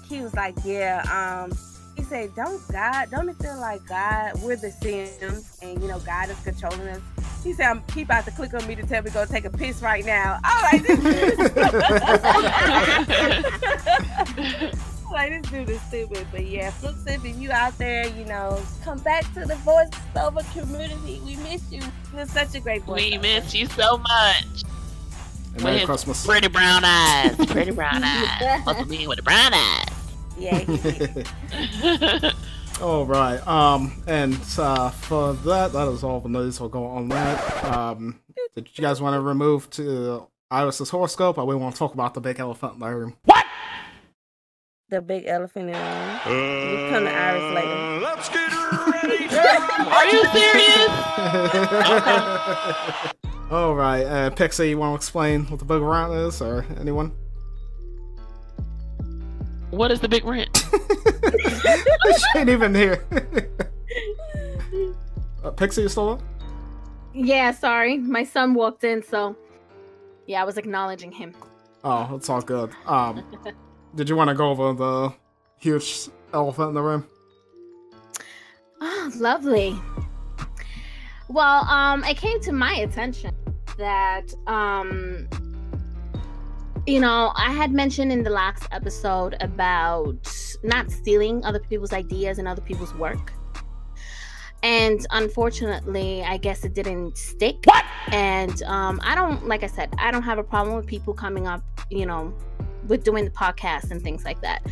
yeah. He said, don't it feel like God? We're the Sims, and God is controlling us. He said, he about to click on me to tell me to go take a piss right now. I'm like, this dude is stupid. But yeah, Fluxive, if you out there, come back to the voiceover community. We miss you. You're such a great voice. We miss you so much. And Merry Christmas. Pretty brown eyes. Pretty brown eyes. Supposed to be with the brown eyes. Yeah, he did. All right. And for that is all the news. We'll go on that. Did you guys want to remove to Iris's horoscope, or we want to talk about the big elephant in the room? What? The big elephant in the room. We'll come to Iris later. Let's get ready. Are you serious? All right. Pixie, you want to explain what the big rant is, or anyone? What is the big rant? She ain't even here. Pixie, you still up? Yeah, sorry. My son walked in, so yeah, I was acknowledging him. Oh, it's all good. Did you want to go over the huge elephant in the room? Oh, lovely. Well, it came to my attention that I had mentioned in the last episode about not stealing other people's ideas and other people's work. And unfortunately, I guess it didn't stick. What? And I don't have a problem with people coming up, with doing the podcast and things like that.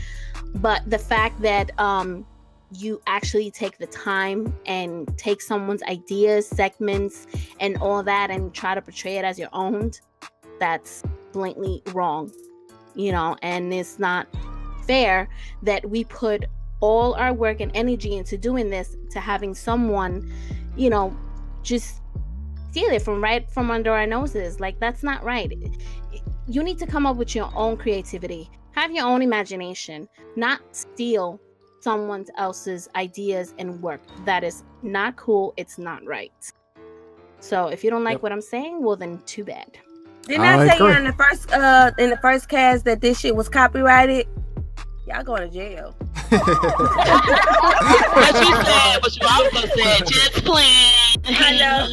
But the fact that you actually take the time and take someone's ideas, segments, and all that and try to portray it as your own, that's blatantly wrong, you know. And it's not fair that we put all our work and energy into doing this to having someone, you know, just steal it from under our noses. Like, that's not right. You need to come up with your own creativity, have your own imagination, not steal someone else's ideas and work. That is not cool. It's not right. So if you don't like what I'm saying, well then too bad. Didn't I tell you in the first cast that this shit was copyrighted? Y'all going to jail. What you said, but you also said just playing. I know.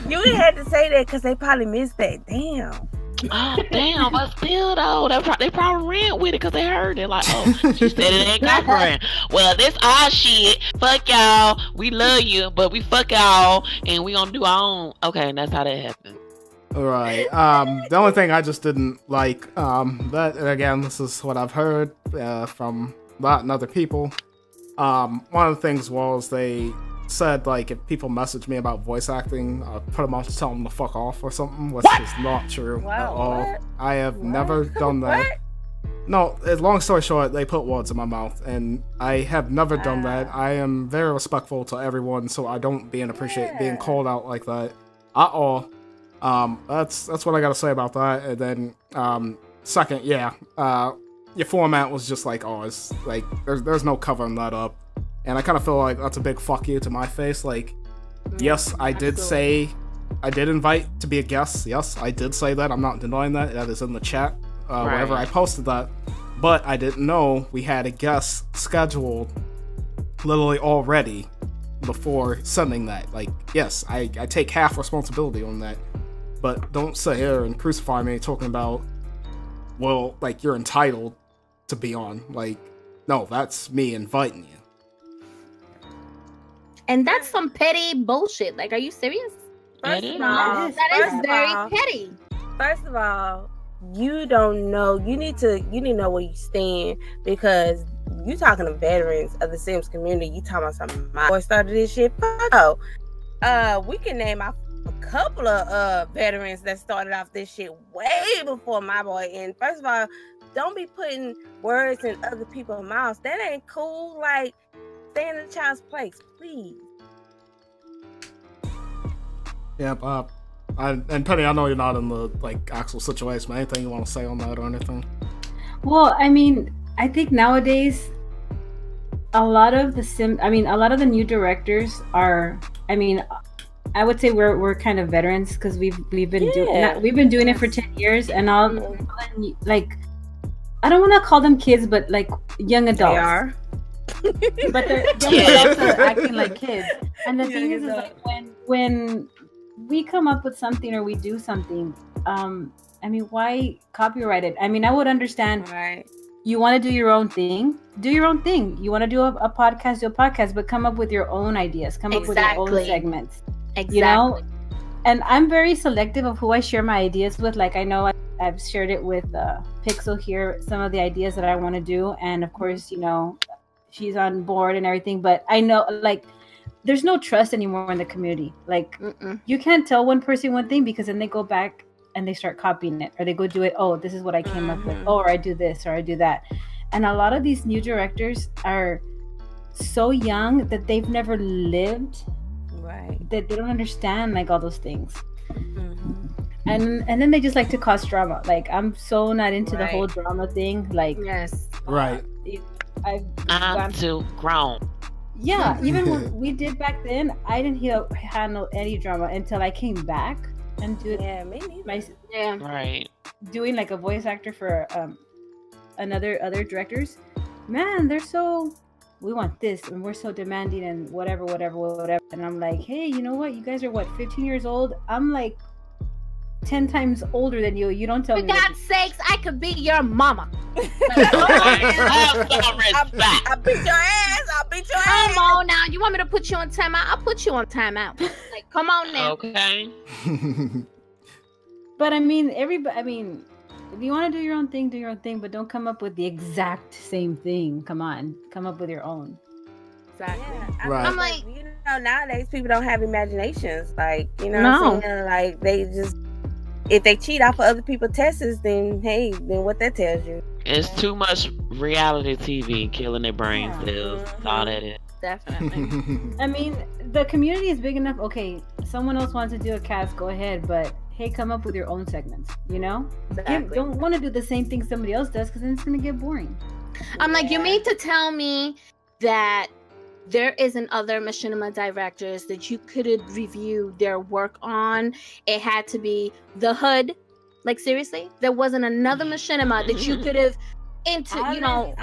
You had to say that because they probably missed that. Damn. Oh damn! But still though, they probably ran with it because they heard it. Like, oh, she said it ain't copyright. Well, this our shit. Fuck y'all. We love you, but we fuck y'all, and we gonna do our own. Okay, and that's how that happened. All right. The only thing I just didn't like, but again, this is what I've heard from that and other people. One of the things was they said, like, if people message me about voice acting, put them on to tell them to fuck off or something, which is not true at all. What? I have never done that. No, long story short, they put words in my mouth, and I have never done that. I am very respectful to everyone, so I don't appreciate being called out like that at all. That's what I gotta say about that. And then, second, your format was just like, oh, it's like, there's no covering that up. And I kind of feel like that's a big fuck you to my face. Like, yes, I did say, I did invite to be a guest. Yes, I did say that. I'm not denying that. That is in the chat whenever I posted that. But I didn't know we had a guest scheduled literally already before sending that. Like, yes, I take half responsibility on that. But don't sit here and crucify me talking about, well, like, you're entitled to be on. Like, no, that's me inviting you. And that's some petty bullshit. Like, are you serious? First of all, that is very petty. First of all, you don't know. You need to know where you stand, because you talking to veterans of the Sims community. You talking about something. My boy started this shit. Oh, we can name a couple of veterans that started off this shit way before my boy. And first of all, don't be putting words in other people's mouths. That ain't cool. Like, stay in the child's place, please. Yep. And Penny, I know you're not in the like actual situation. Anything you want to say on that or anything? Well, I mean, I think nowadays a lot of the new directors are. I mean, I would say we're kind of veterans because we've been doing it for 10 years, and all like, I don't want to call them kids, but like young adults. They are. But they're young adults are acting like kids. And the thing is like when we come up with something or we do something, I mean, why copyright it? I mean, I would understand. Right. You want to do your own thing, do your own thing. You want to do a podcast, do a podcast, but come up with your own ideas. Come up with your own segments. Exactly. You know? And I'm very selective of who I share my ideas with. Like, I know I've shared it with Pixel here, some of the ideas that I want to do. And of course, you know, she's on board and everything. But I know, like, there's no trust anymore in the community. Like, you can't tell one person one thing, because then they go back and they start copying it, or they go do it. Oh, this is what I came up with. Oh, or I do this, or I do that. And a lot of these new directors are so young that they've never lived. Right. That they don't understand like all those things. And then they just like to cause drama. Like, I'm so not into the whole drama thing. Like, yes. Right. I'm too grown. Yeah, even when we did back then, I didn't handle any drama until I came back and do doing like a voice actor for other directors. Man, they're so, we want this and we're so demanding and whatever. And I'm like, hey, you know what? You guys are 15 years old? I'm like 10 times older than you. You don't tell me. For God's sakes, I could be your mama. I beat your ass. Come on now. You want me to put you on timeout? I'll put you on timeout. Like, come on now. Okay. But I mean, If you want to do your own thing, do your own thing, but don't come up with the exact same thing. Come on, come up with your own. Exactly. Yeah, Right. I'm like, you know, nowadays people don't have imaginations. Like, you know, No. what I'm saying? Like they just, if they cheat off of other people's tests, then hey, then what that tells you? It's too much reality TV killing their brain Yeah. cells. That's all that is. Definitely. I mean, the community is big enough. Okay, someone else wants to do a cast, go ahead. But hey, come up with your own segments. You know, Exactly. don't want to do the same thing somebody else does because then it's gonna get boring. I'm like, you mean to tell me that there isn't other machinima directors that you could review their work on? It had to be the Hood. Like, seriously, there wasn't another machinima that you could have did something on.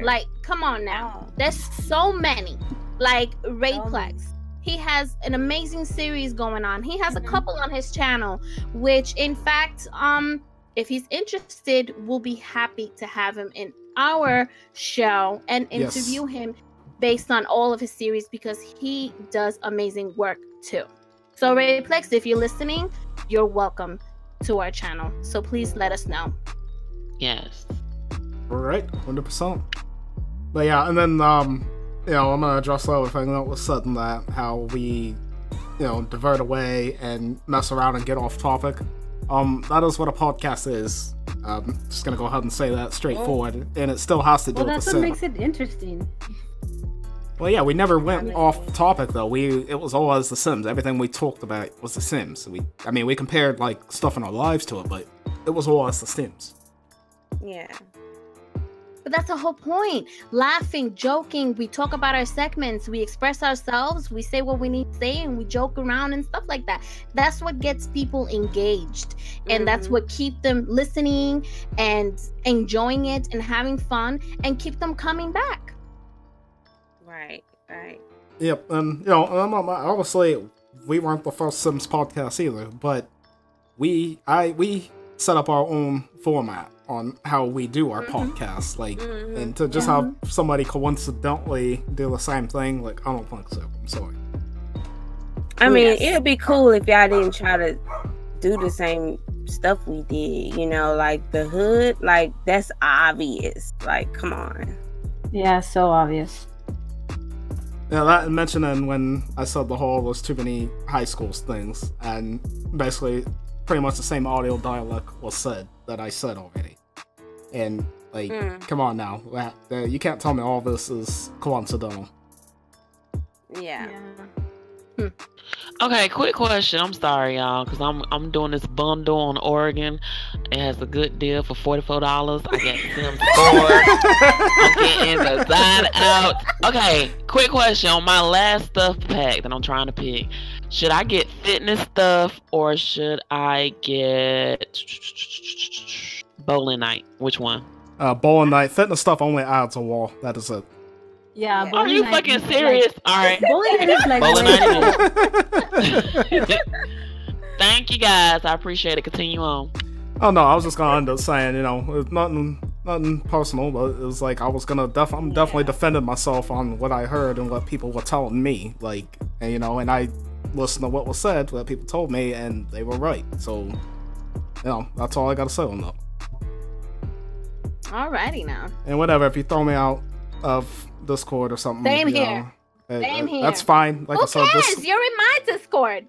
Like, come on now. There's so many. Like Rayplex. He has an amazing series going on. He has a couple on his channel, which in fact, if he's interested, we'll be happy to have him in our show and interview him based on all of his series because he does amazing work too. So Rayplex, if you're listening, you're welcome to our channel. So please let us know. Yes. Right, 100%. But yeah, and then you know, I'm gonna address everything that was said in that, how we, you know, divert away and mess around and get off topic. That is what a podcast is. Just gonna go ahead and say that straightforward, and it still has to do with that's the what sim. makes it interesting. Well, yeah, we never went off topic though. It was always The Sims. Everything we talked about was The Sims. I mean, we compared like stuff in our lives to it, but it was always The Sims. Yeah. But that's the whole point. Laughing, joking, we talk about our segments, we express ourselves, we say what we need to say, and we joke around and stuff like that. That's what gets people engaged. And that's what keeps them listening and enjoying it and having fun and keep them coming back. Right. Yep, and you know, obviously we weren't the first Sims podcast either, but we set up our own format on how we do our podcast, like, and to just have somebody coincidentally do the same thing, like, I don't think so. I'm sorry. I mean, it'd be cool if y'all didn't try to do the same stuff we did, you know, like the Hood, like, that's obvious. Like, come on. Yeah, so obvious. Yeah, that and mentioning when I said the whole was too many high school things, and basically pretty much the same audio dialect was said that I said already. And, like, come on now. You can't tell me all this is coincidental. Yeah. Okay, quick question. I'm sorry, y'all, because I'm doing this bundle on Oregon. It has a good deal for $44. I get Sims 4. I'm getting the side out. Okay, quick question. On my last stuff pack that I'm trying to pick, should I get fitness stuff or should I get bowling night? Which one? Bowling night. Fitness stuff only adds a wall. That is it. Yeah. Are you fucking serious? All right. Bowling night is like Bowling night. Thank you guys. I appreciate it. Continue on. Oh no, I was just gonna end up saying, you know, it's nothing personal, but it was like I was gonna I'm definitely defending myself on what I heard and what people were telling me, like, and, you know, and I listened to what was said, what people told me, and they were right. So, you know, that's all I gotta say on that. Alrighty now. And whatever, if you throw me out of Discord or something, Same you here. know, Same here. that's fine. Like Who I said, cares? You're in my Discord.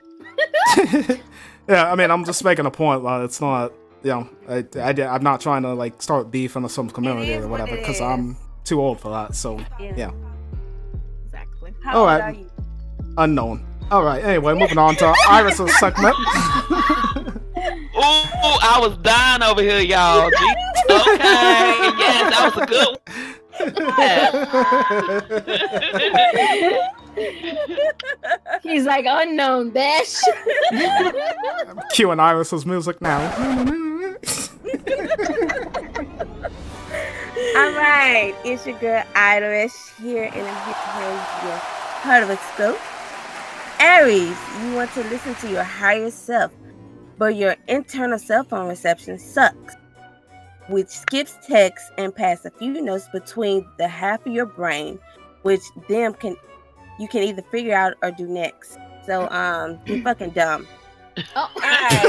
yeah, I mean, I'm just making a point. Like, it's not, you know, I'm not trying to like start beef in the Sims community or whatever, because I'm too old for that. So yeah. Exactly. How old are you? Unknown. All right. Anyway, moving on to Iris's segment. Ooh, I was dying over here, y'all. Okay, yes, that was a good one. He's like, unknown, bitch. I'm cueing Iris's music now. All right, it's your girl Iris here, and I'm here to tell you your horoscope. Aries, you want to listen to your higher self, but your internal cell phone reception sucks, which skips text and pass a few notes between the half of your brain, which you can either figure out or do next. So you're fucking dumb. Oh. All right.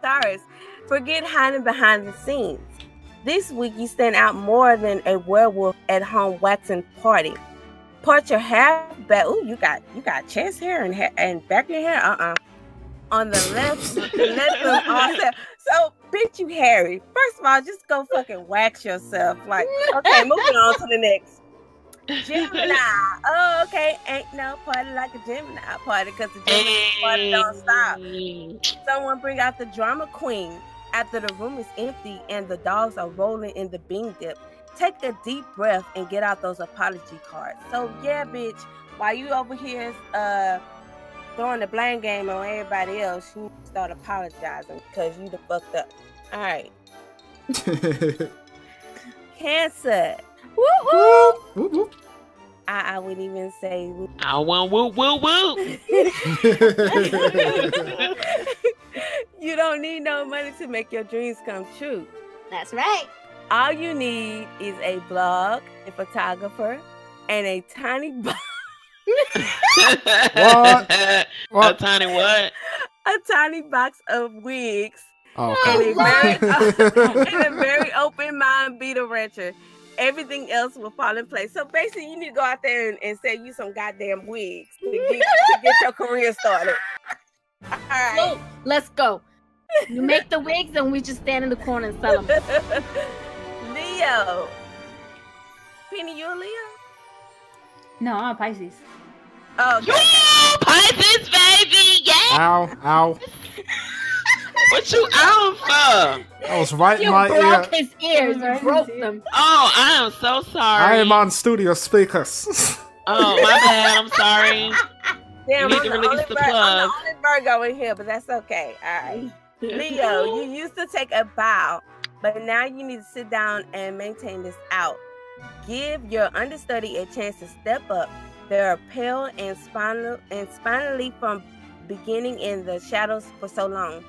Taurus, forget hiding behind the scenes. This week you stand out more than a werewolf at home waxing party. Part your hair back. Ooh, you got chest hair and back of your hair. On the left, let them all set. So, bitch, you hairy. First of all, just go fucking wax yourself. Like, okay, moving on to the next. Gemini. Oh, okay. Ain't no party like a Gemini party because the Gemini party don't stop. Someone bring out the drama queen after the room is empty and the dogs are rolling in the bean dip. Take a deep breath and get out those apology cards. So, yeah, bitch, while you over here throwing the blame game on everybody else, you start apologizing because you the fucked up. All right. Cancer. Woo-hoo. I wouldn't even say woo. I want woo woo woo. You don't need no money to make your dreams come true. That's right. All you need is a blog, a photographer, and a tiny box. What? A tiny what? A tiny box of wigs. Oh, And okay. a very open mind beta wrencher. Everything else will fall in place. So basically, you need to go out there and sell you some goddamn wigs to get your career started. All right. So, let's go. You make the wigs and we just stand in the corner and sell them. Leo. Penny, you a Leo? No, I'm a Pisces. Oh, You Pisces, baby, yeah. Ow. What you out for? I was right in You my broke ear. his ears. You broke them. Oh, I am so sorry. I am on studio speakers. Oh, my bad. I'm sorry. damn, You I'm need to the, release only the I'm the plug. only Virgo in here, but that's okay. All right. Leo, you used to take a bow, but now you need to sit down and maintain this out. Give your understudy a chance to step up. They are pale and spinally from beginning in the shadows for so long.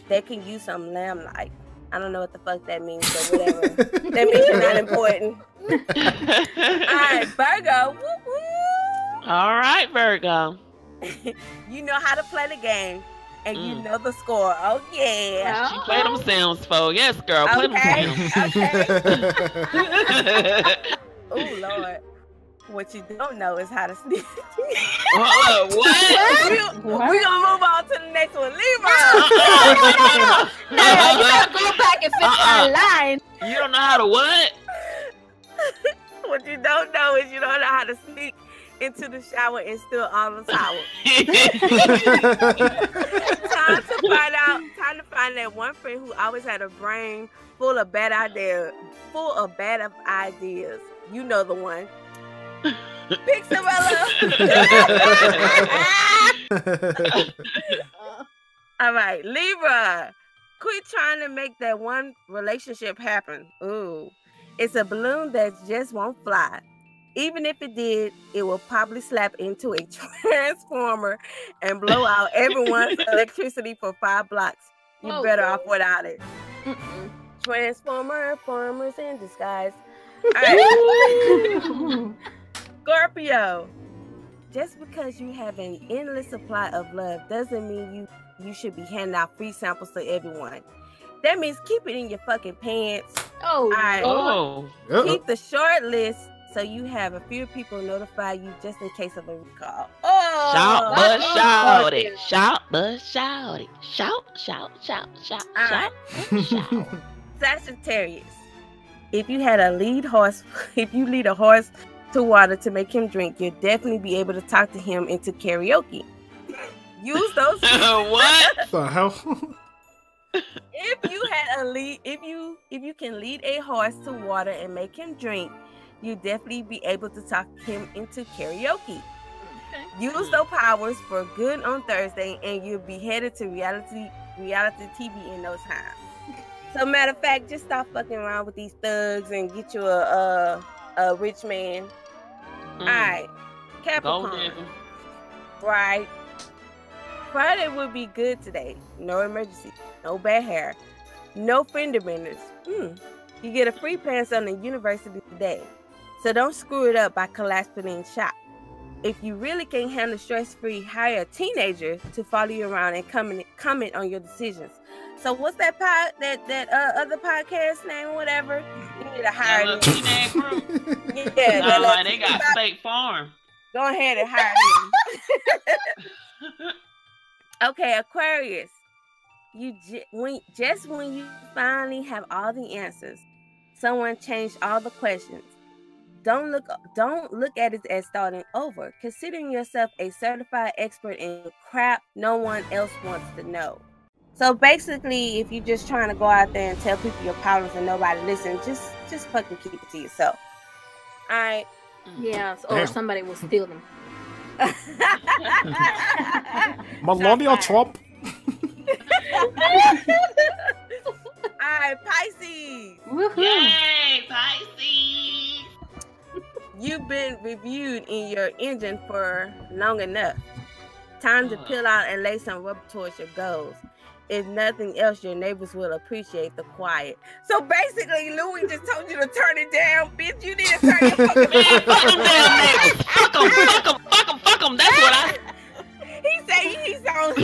They can use some lamplight. I don't know what the fuck that means, but whatever. That means you're not important. All right, Virgo. Woo woo. All right, Virgo. You know how to play the game, and you know the score. Oh yeah. She play them sounds for. Yes, girl. Play Okay. them Okay. sounds. Oh Lord. What you don't know is how to sneak. What? We're gonna move on to the next one. Libra. No, you gotta go back and fix that line. You don't know how to what? What you don't know is you don't know how to sneak into the shower and steal all the towels. Time to find that one friend who always had a brain full of bad ideas. You know the one. Pixxelrella. All right, Libra. Quit trying to make that one relationship happen. Ooh, it's a balloon that just won't fly. Even if it did, it will probably slap into a transformer and blow out everyone's electricity for 5 blocks. You're better off without it. Transformers in disguise. All right. Scorpio. Just because you have an endless supply of love doesn't mean you should be handing out free samples to everyone. That means keep it in your fucking pants. Oh, right. Oh. Keep the short list so you have a few people notify you just in case of a recall. Oh, Shout, but shout it. Shout, but shout it. Shout, shout, shout, shout, shout, shout. Sagittarius. If you lead a horse to water to make him drink, you'll definitely be able to talk to him into karaoke. Use those. What the hell? If you can lead a horse to water and make him drink, you definitely be able to talk him into karaoke. Use those powers for good on Thursday, and you'll be headed to reality TV in no time. So, matter of fact, just stop fucking around with these thugs and get you a rich man. All right, Capricorn. Right. Friday would be good today. No emergency, no bad hair, no fender benders. You get a free pass on the university today. So don't screw it up by collapsing in shop. If you really can't handle stress-free, hire a teenager to follow you around and comment on your decisions. So what's that other podcast name or whatever? You need to hire them. Teenage group. Yeah, no, they got State Farm. Go ahead and hire them. Okay, Aquarius. When you finally have all the answers, someone changed all the questions. Don't look at it as starting over. Considering yourself a certified expert in crap no one else wants to know. So basically, if you're just trying to go out there and tell people your problems and nobody listens, just fucking keep it to yourself. All right. Yes, or somebody will steal them. Melania Trump. Alright, Pisces. Woohoo. Yay, Pisces. You've been reviewed in your engine for long enough. Time to peel out and lay some rubber towards your goals. If nothing else, your neighbors will appreciate the quiet. So basically, Louis just told you to turn it down, bitch. You need to turn your fucking Man, fuck them damn neighbors. Fuck them. That's what I... He said he's on...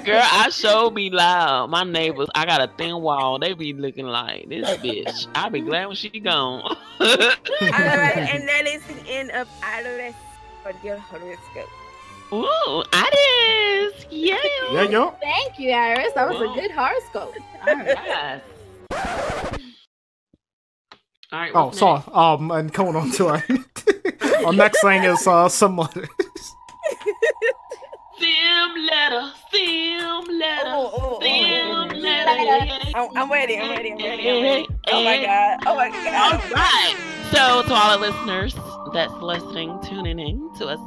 Girl, I sure be loud. My neighbors, I got a thin wall. They be looking like this bitch. I be glad when she gone. All right, and that is the end of Iris for your horoscope. Ooh, Iris! Yeah. Yeah. Thank you, Iris. That was a good horoscope. All right. Yes. All right. Oh, sorry. And going on to our next thing is some letters. Sim letter. I'm ready. Oh my god. All right. So to all the listeners that's listening, tuning in to us,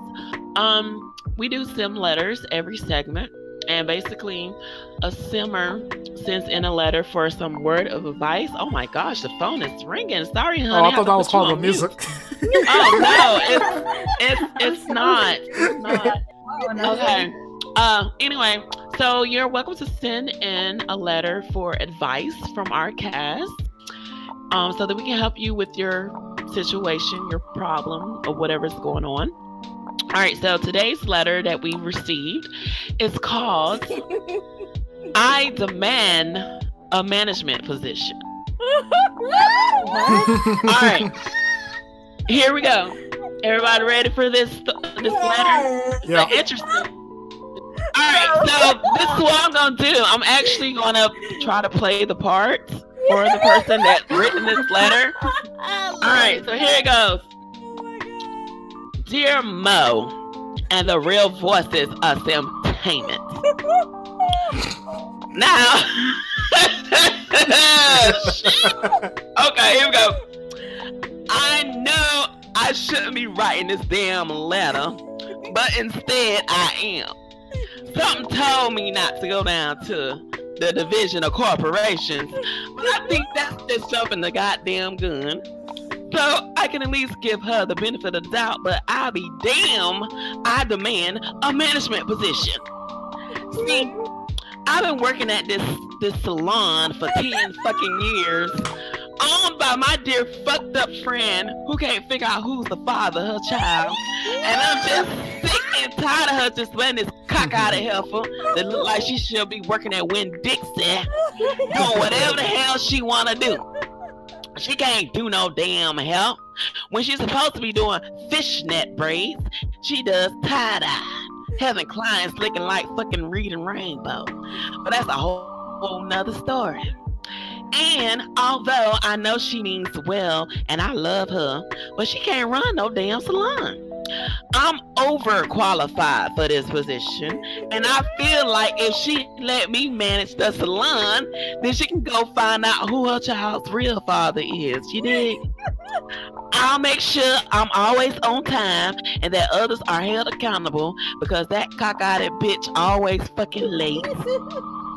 we do sim letters every segment, and basically a simmer sends in a letter for some word of advice. Oh my gosh, the phone is ringing. Sorry, honey. Oh, I thought that was part of the music. Oh no, it's not. It's not. Oh, no. Okay. Anyway, so you're welcome to send in a letter for advice from our cast, so that we can help you with your situation, your problem, or whatever's going on. All right, so today's letter that we received is called I Demand a Management Position. All right, here we go. Everybody ready for this letter? Yeah. Interesting. All right, so this is what I'm going to do. I'm actually going to try to play the part for the person that's written this letter. All right, so here it goes. Dear Mo and the real voices of SIMTAINMENT. Now, okay, here we go. I know I shouldn't be writing this damn letter, but instead I am. Something told me not to go down to the division of corporations, but I think that's just jumping the goddamn gun. So I can at least give her the benefit of the doubt, but I'll be damn, I demand a management position. See, I've been working at this salon for 10 fucking years, owned by my dear fucked up friend who can't figure out who's the father of her child. And I'm just sick and tired of her just letting this cock-eyed heifer that look like she should be working at Winn-Dixie, doing whatever the hell she wanna do. She can't do no damn help. When she's supposed to be doing fishnet braids, she does tie-dye, having clients looking like fucking Reading Rainbow. But that's a whole nother story. And although I know she means well and I love her, but she can't run no damn salon. I'm overqualified for this position, and I feel like if she let me manage the salon, then she can go find out who her child's real father is. You dig? I'll make sure I'm always on time and that others are held accountable, because that cockeyed bitch always fucking late.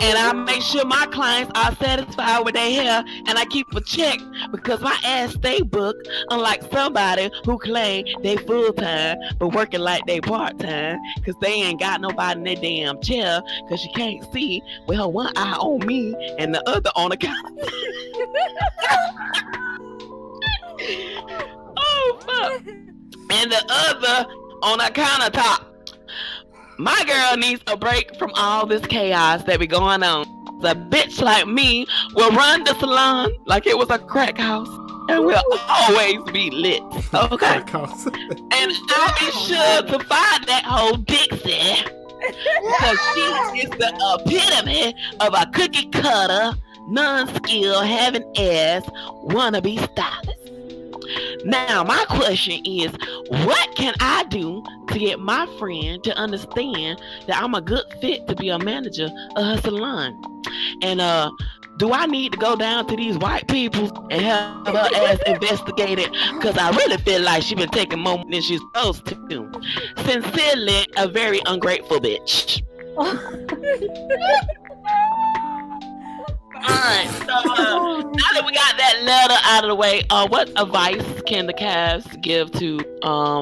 And I make sure my clients are satisfied with their hair, and I keep a check because my ass stay booked, unlike somebody who claim they full-time but working like they part-time because they ain't got nobody in their damn chair because she can't see with her one eye on me and the other on the counter. Oh fuck! And the other on a countertop. My girl needs a break from all this chaos that be going on. A bitch like me will run the salon like it was a crack house, and will always be lit. Okay. And I'll be sure to find that whole Dixie, because she is the epitome of a cookie cutter, non-skilled, having ass wannabe stylist. Now, my question is, what can I do to get my friend to understand that I'm a good fit to be a manager of her salon? And do I need to go down to these white people and have her ass investigated? Because I really feel like she's been taking more than she's supposed to. Sincerely, a very ungrateful bitch. Alright, so now that we got that letter out of the way, what advice can the cast give to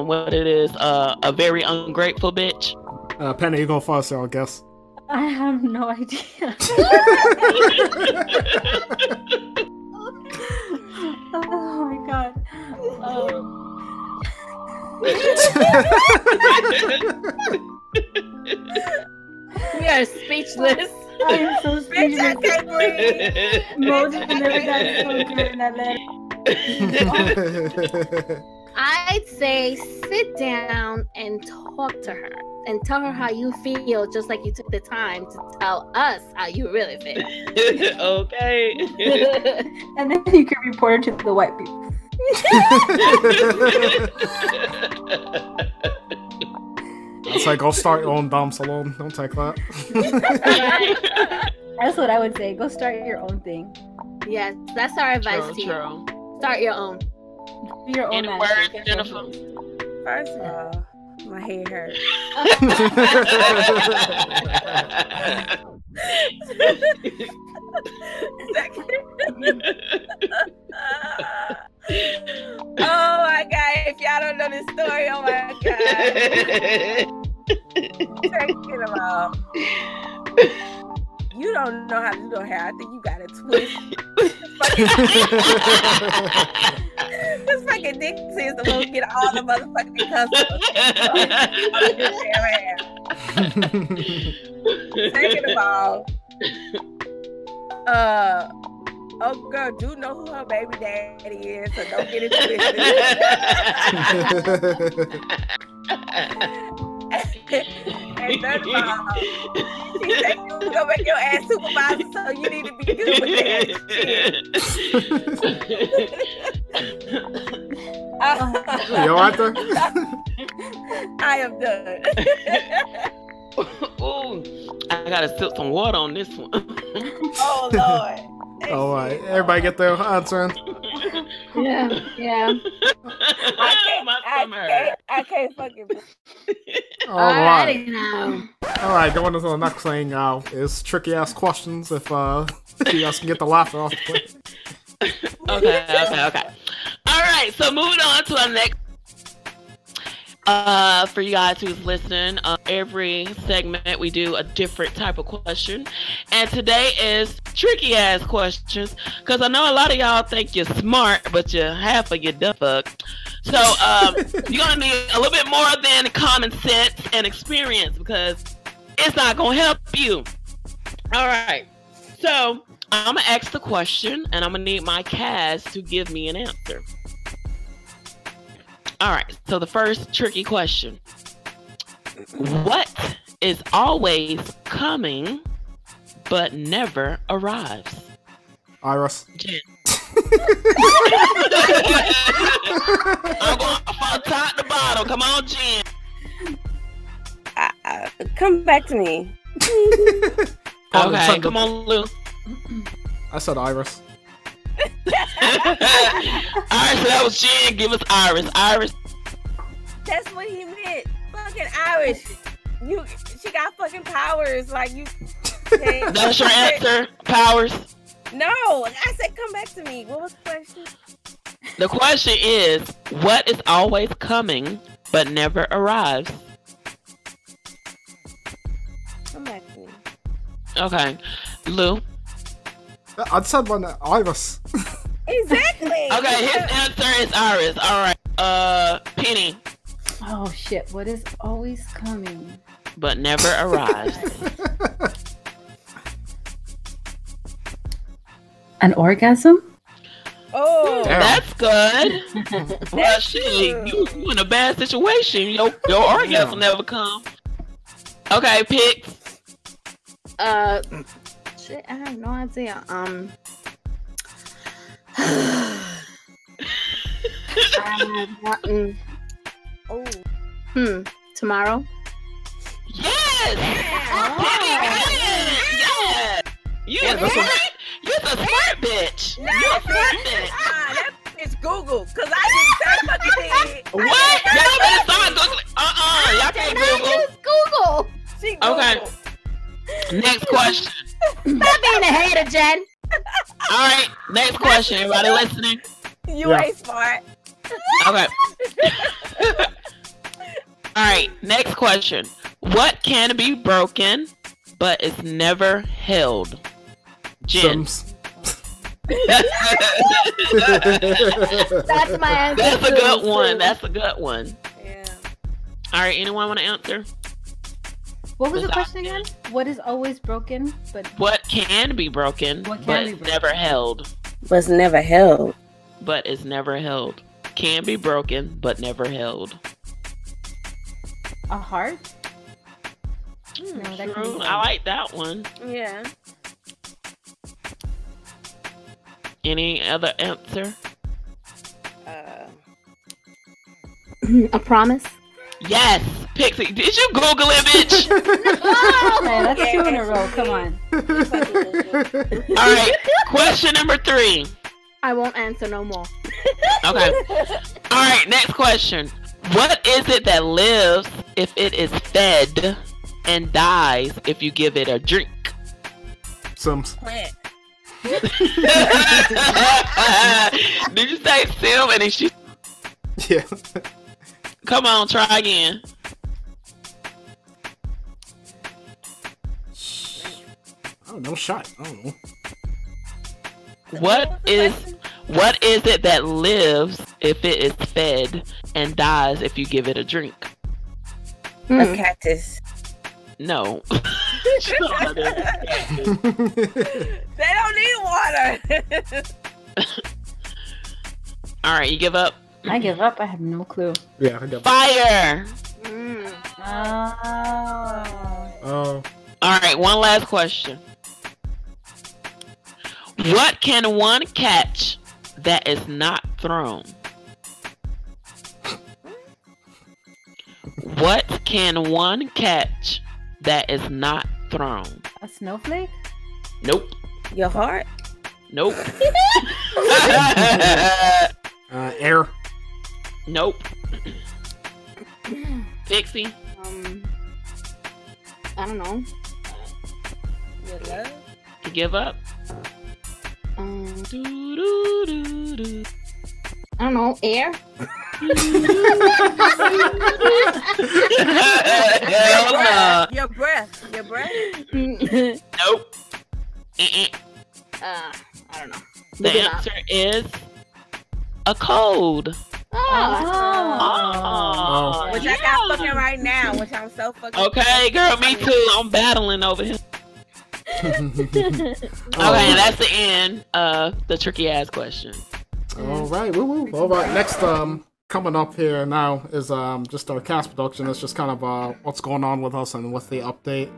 what it is, a very ungrateful bitch? Penny, you go first, I guess. I have no idea. Oh my god. We are speechless. I am so speechless. I can't breathe. Moses never got so good in that letter. I'd say sit down and talk to her and tell her how you feel, just like you took the time to tell us how you really feel. Okay. And then you can report it to the white people. It's like, go start your own damn salon. Don't take that. That's what I would say. Go start your own thing. Yes, that's our advice to you. Start your own. Be your own Any manager. words, Jennifer? First of all, my head hurts. Oh my god, if y'all don't know this story, oh my god. Second of all, you don't know how to do no hair. I think you got a twist. This fucking Dixie is the one who get all the motherfucking customers. Second of all, oh girl, do know who her baby daddy is, so don't get it twisted. And third of all, she said you was gonna make your ass supervisor, so you need to be good with that shit. You alright there? I am done. Ooh, I gotta sip some water on this one. Oh Lord. Alright, everybody get their answer in. Yeah. I can't fucking. Alright. Now. Alright, going into the next thing is tricky ass questions. If you guys can get the laughter off the plate. Okay. Alright, so moving on to our next. For you guys who's listening, every segment we do a different type of question, and today is tricky ass questions, because I know a lot of y'all think you're smart, but you're half of you dumb fuck. So you're gonna need a little bit more than common sense and experience, because it's not gonna help you. All right, so I'm gonna ask the question, and I'm gonna need my cast to give me an answer. All right, so the first tricky question. What is always coming but never arrives? Iris. Jen. I'm going from top to bottom. Come on, Jen. Come back to me. Okay, come on, Lou. I said Iris. Alright, so that was Jen. Give us Iris. Iris. That's what he meant. Fucking Irish. She got fucking powers. Like you. That's your answer. Powers. No, I said come back to me. What was the question? The question is, what is always coming but never arrives? Come back to me. Okay, Lou. I said one Iris. Exactly. Okay, his answer is Iris. All right. Penny. Oh shit! What is always coming but never arrives? An orgasm? Oh, that's good. Well, shit, you in a bad situation. Your orgasm never come. Okay, pick. Shit, I have no idea. Tomorrow. Yes. Yeah. You're a smart bitch. You're a smart bitch. that bitch Google, cause I didn't say fucking What? Y'all better start googling. Y'all can't Google. Google. She Google. Okay. Next question. Stop being a hater, Jen. All right. Next question. Everybody listening? You ain't smart. Okay. All right. Next question. What can be broken but is never held? Jen. Sims. That's my answer. That's a good one. That's a good one. Yeah. All right. Anyone want to answer? What was the question again? What is always broken, but What can be broken What can but be is broken? never held? Was never held. But is never held. Can be broken but never held. a heart? No, that can True. be I like that one. Yeah. Any other answer? A promise. Yes, Pixie. Did you Google it, bitch? Man, that's 2 in a row. Come on. All right. Question number 3. I won't answer no more. Okay. All right. Next question. What is it that lives if it is fed and dies if you give it a drink? Sims. Plant. Did you say Sim? And then she. Yeah. Come on, try again. I don't know. Shot. I don't know. What is it that lives if it is fed and dies if you give it a drink? A cactus. No. They don't need water. All right, you give up. I give up. I have no clue. Yeah, I got Fire. Oh. All right, one last question. What can one catch that is not thrown? What can one catch that is not thrown? A snowflake? Nope. Your heart? Nope. Air. Nope. Pixie? I don't know. Your love? You give up? I don't know. Air? Hell no. Your breath. Your breath? Nope. I don't know. The answer is a cold. Oh. Which I got fucking right now, which I'm so fucking. Okay, girl, me too. I'm battling over here. Okay, that's the end of the tricky ass question. All right, woo. All right, next coming up here now is just our cast production. It's just kind of what's going on with us and what's the update.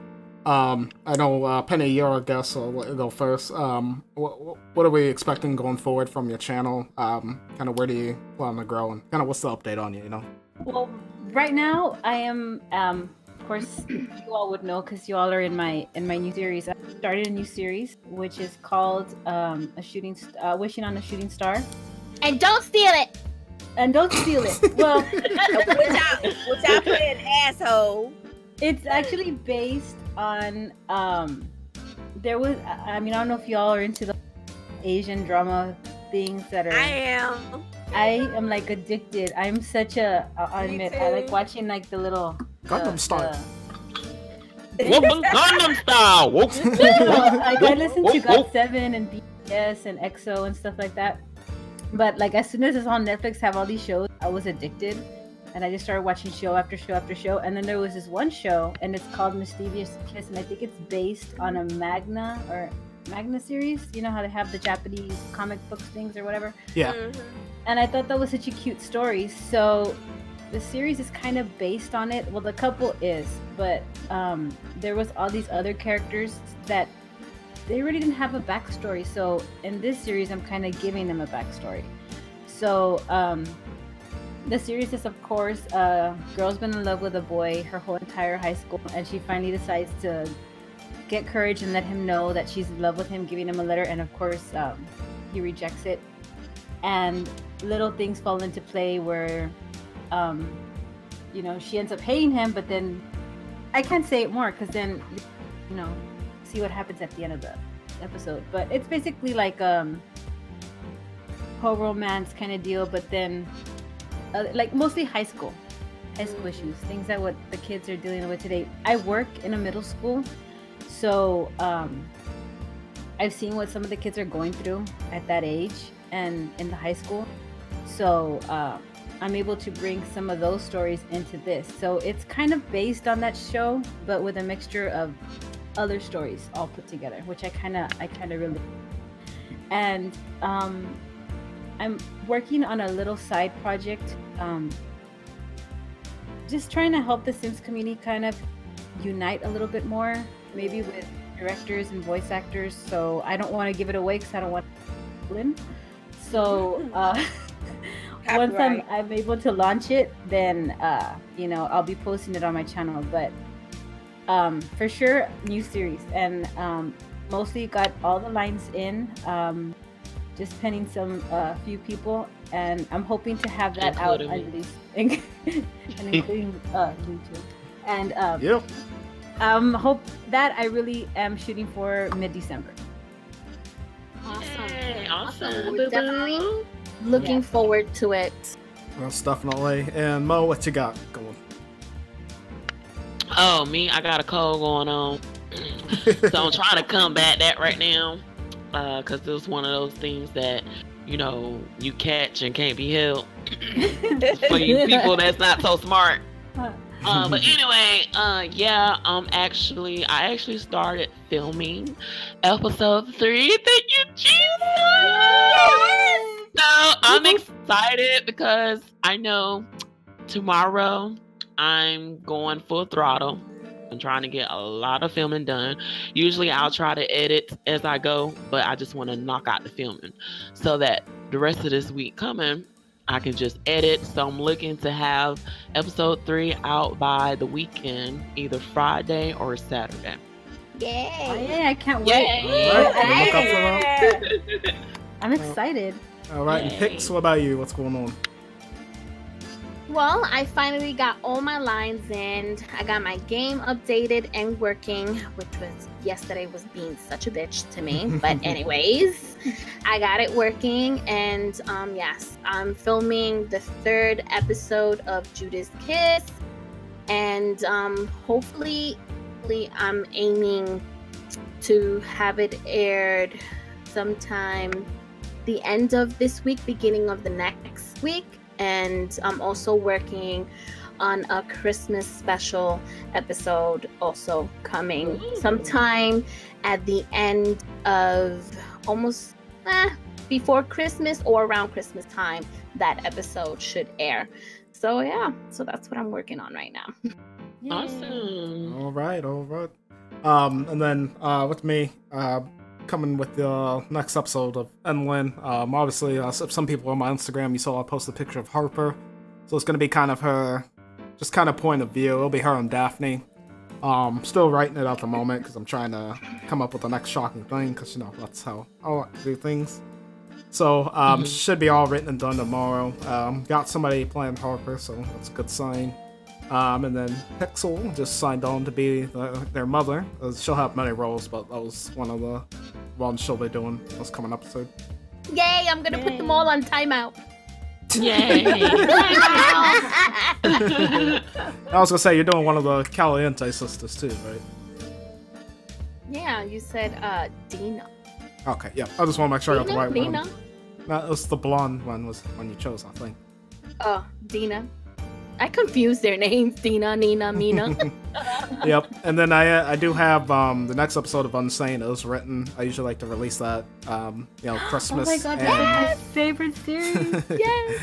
I know Penny, you're our guest, so I'll let you go first. What are we expecting going forward from your channel? Kind of where do you plan to grow, and kind of what's the update on you? You know. Well, right now I am. Of course, you all would know because you all are in my new series. I started a new series which is called Wishing on a Shooting Star. And don't steal it. And don't steal it. Well, which I put in asshole. It's actually based on there was. I mean, I don't know if y'all are into the Asian drama things that are. I am like addicted. I'm such a. I admit, I like watching like the little. Gangnam Style. Gangnam Style. Like I listen to God7 and BTS and EXO and stuff like that. But like as soon as it's on Netflix, have all these shows, I was addicted, and I just started watching show after show after show. And then there was this one show, and it's called Mysterious Kiss, and I think it's based on a Magna series. You know how they have the Japanese comic books things or whatever. Yeah. And I thought that was such a cute story. So the series is kind of based on it. Well, the couple is, but there was all these other characters that they really didn't have a backstory. So in this series, I'm kind of giving them a backstory. So the series is, of course, a girl's been in love with a boy her whole entire high school, and she finally decides to get courage and let him know that she's in love with him, giving him a letter, and of course he rejects it. And little things fall into play where you know, she ends up hating him, but then I can't say it more because then, you know, see what happens at the end of the episode. But it's basically like whole romance kind of deal, but then like mostly high school issues, things that what the kids are dealing with today. I work in a middle school, so I've seen what some of the kids are going through at that age and in the high school. So I'm able to bring some of those stories into this. So it's kind of based on that show, but with a mixture of other stories all put together, which I kind of really. And I'm working on a little side project, just trying to help the Sims community kind of unite a little bit more, maybe with directors and voice actors. So I don't want to give it away because I don't want to win. So once I'm able to launch it, then you know, I'll be posting it on my channel. But for sure, new series, and mostly got all the lines in, just penning some few people, and I'm hoping to have that out at least, and including you too. And yep. Hope that I really am shooting for mid-December. Awesome. Definitely looking forward to it. That's definitely. And Mo, what you got going? Oh, me, I got a cold going on. So I'm trying to combat that right now. Because it's one of those things that, you know, you catch and can't be helped. For you people that's not so smart. But anyway, yeah, I actually started filming episode 3. Thank you, Jesus! So I'm excited because I know tomorrow I'm going full throttle. I'm trying to get a lot of filming done. Usually I'll try to edit as I go, but I just want to knock out the filming so that the rest of this week coming, I can just edit. So I'm looking to have episode 3 out by the weekend, either Friday or Saturday. Yay! Oh, yeah, I can't wait. I'm excited. All right, and Pix, what about you? What's going on? Well, I finally got all my lines in. I got my game updated and working, which was yesterday was being such a bitch to me. But anyways, I got it working, and yes, I'm filming the 3rd episode of Judas Kiss, and hopefully I'm aiming to have it aired sometime the end of this week, beginning of the next week. And I'm also working on a Christmas special episode also coming sometime at the end of almost before Christmas or around Christmas time. That episode should air. So yeah, so that's what I'm working on right now. Awesome. All right. And then with me, coming with the next episode of Penyln. Obviously, some people on my Instagram, you saw I posted a picture of Harper. So it's going to be kind of her, just kind of point of view. It'll be her and Daphne. Still writing it at the moment because I'm trying to come up with the next shocking thing because, you know, that's how I like to do things. So, should be all written and done tomorrow. Got somebody playing Harper, so that's a good sign. And then Pixxel just signed on to be their mother. She'll have many roles, but that was one of the ones she'll be doing this coming episode. Yay! I'm gonna put them all on timeout. Yay! I was gonna say, you're doing one of the Caliente sisters too, right? Yeah, you said Dina. Okay, yeah. I just want to make sure I got the right one. That was the blonde one was when you chose, I think. Oh, Dina. I confused their names. Dina, Nina, Mina. Yep. And then I do have the next episode of Unsane is written. I usually like to release that, Christmas. Oh my god, and... that's my favorite series. Yes.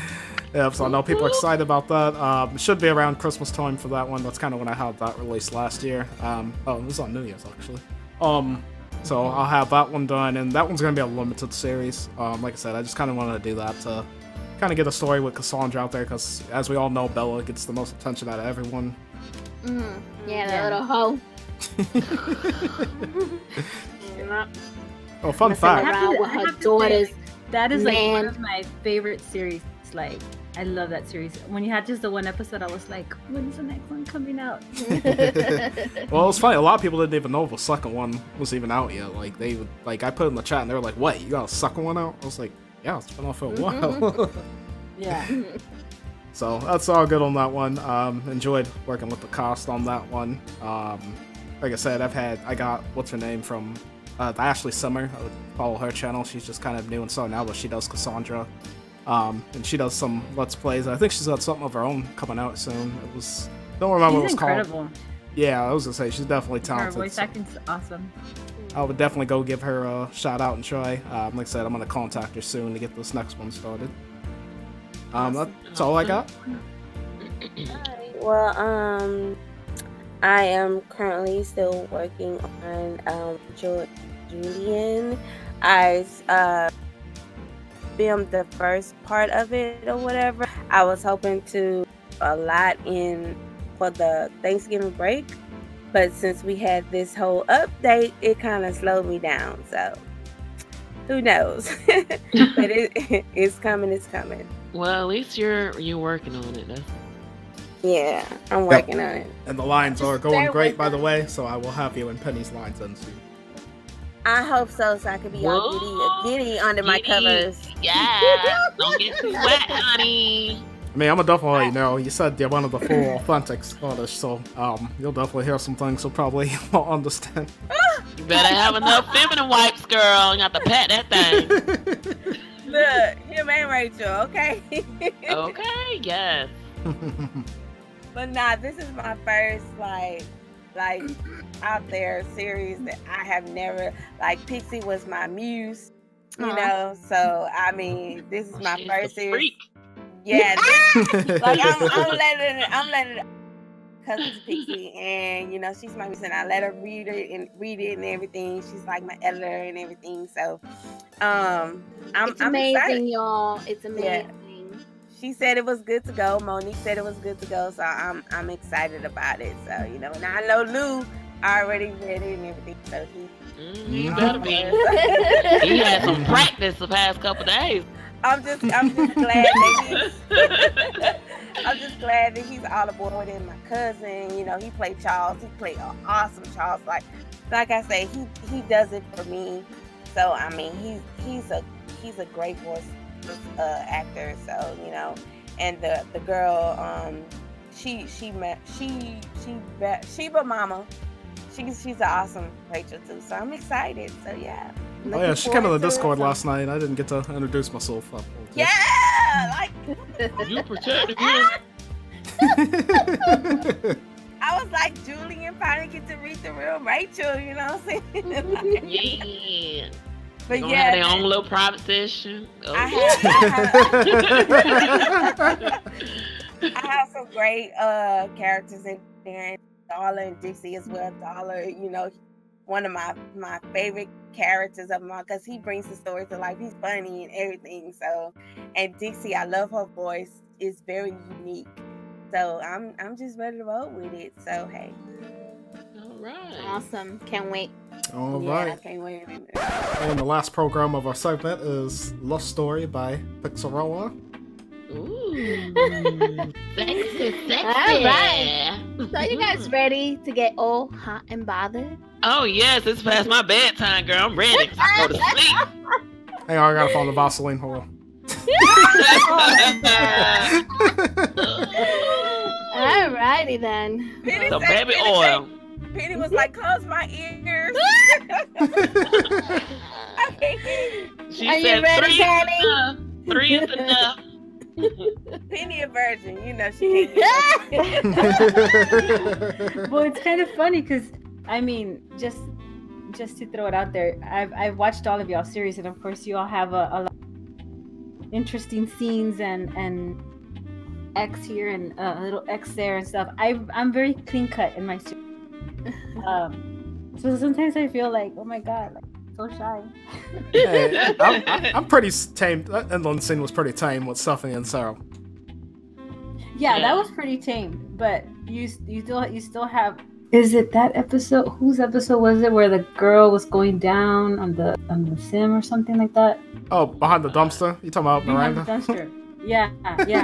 Yep, so I know people are excited about that. It should be around Christmas time for that one. That's kind of when I had that released last year. It was on New Year's, actually. So I'll have that one done, and that one's going to be a limited series. Like I said, I just kind of wanted to do that to kind of get a story with Cassandra out there, because as we all know, Bella gets the most attention out of everyone. Yeah, that little hoe. Oh, fun fact. Around with her daughters. That is like one of my favorite series. Like, I love that series. When you had just the one episode, I was like, when's the next one coming out? Well, it's funny. A lot of people didn't even know the second one was even out yet. Like, they would, like, I put it in the chat and they were like, "Wait, you got a second one out?" I was like, "Yeah, it's been out for a while." Yeah. So that's all good on that one. Enjoyed working with the cast on that one. Like I said, I got what's her name from Ashley Summer. I would follow her channel. She's just kind of new and starting out, but she does Cassandra. And she does some Let's Plays. I think she's got something of her own coming out soon. Don't remember what it was called. Yeah, I was gonna say she's definitely talented. Her voice acting's awesome. I would definitely go give her a shout out and try. Like I said, I'm gonna contact her soon to get this next one started. That's all I got. Well, I am currently still working on Julian. I filmed the first part of it or whatever. I was hoping to a lot in for the Thanksgiving break, but since we had this whole update, it kind of slowed me down. So who knows? But it's coming. It's coming. Well, at least you're working on it. Yeah, I'm working on it. And the lines are going great, by the way. So I will have you in Penny's lines in soon. I hope so I can be all giddy under my covers. Yeah, don't get too wet, honey. I mean, I'm gonna definitely let you know. You said you're one of the full authentic artists, so you'll definitely hear some things you'll probably won't understand. You better have enough feminine wipes, girl. You got to pat that thing. Look, him and Rachel, okay? Okay, yes. But nah, this is my first like out there series that I have never, like, Pixie was my muse, you know, so I mean this is my first series. Freak. Yeah, like I'm letting cousin Pixie, and you know she's my muse, and I let her read it and everything. She's like my editor and everything, so I'm amazing, excited. y'all. It's amazing. Yeah. She said it was good to go. Monique said it was good to go, so I'm excited about it. So you know, and I know Lou already read it and everything, so he better be. He had some practice the past couple days. I'm just glad that I'm just glad that he's all aboard, and my cousin, you know, he played Charles. He played an awesome Charles. Like I say, he does it for me. So I mean, he's a great voice actor. So you know, and the girl, Sheba Mama, she's an awesome Rachel too. So I'm excited. So yeah. Oh yeah, she came on the Discord last night. I didn't get to introduce myself up. Yeah, like you protected him. I was like, Julian finally get to read the real Rachel, you know what I'm saying? Yeah. But Gonna yeah, have their own little private session. Oh, I have some great characters in there. Darla and Dixie as well. Darla, you know, one of my favorite characters of mine, because he brings the story to life. He's funny and everything. So, and Dixie, I love her voice. It's very unique. So I'm just ready to roll with it. So hey. all right. Awesome. Can't wait. All Yeah, right. I can't wait. And the last program of our segment is Lost Story by Pixxelrella. Ooh. Sexy. All right. So you guys ready to get all hot and bothered? Oh yes, it's past my bedtime, girl. I'm ready to go to sleep. Hang on, I gotta follow the Vaseline. Hold on. Alrighty then. So baby oil. Penny was like, close my ears. She Are you said ready, three is enough. Penny a virgin, you know she can't. Well, it's kind of funny because I mean, just to throw it out there, I've watched all of y'all series, and of course, you all have a lot of interesting scenes and X here and a little X there and stuff. I'm very clean cut in my series. So sometimes I feel like, oh my god, like so shy. Hey, I'm pretty tame. That Penyln scene was pretty tame with Stephanie and Sarah. Yeah, that was pretty tame, but you still have. Is it that episode? Whose episode was it where the girl was going down on the sim or something like that? Oh, behind the dumpster? You talking about Behind Miranda? the dumpster. Yeah. See,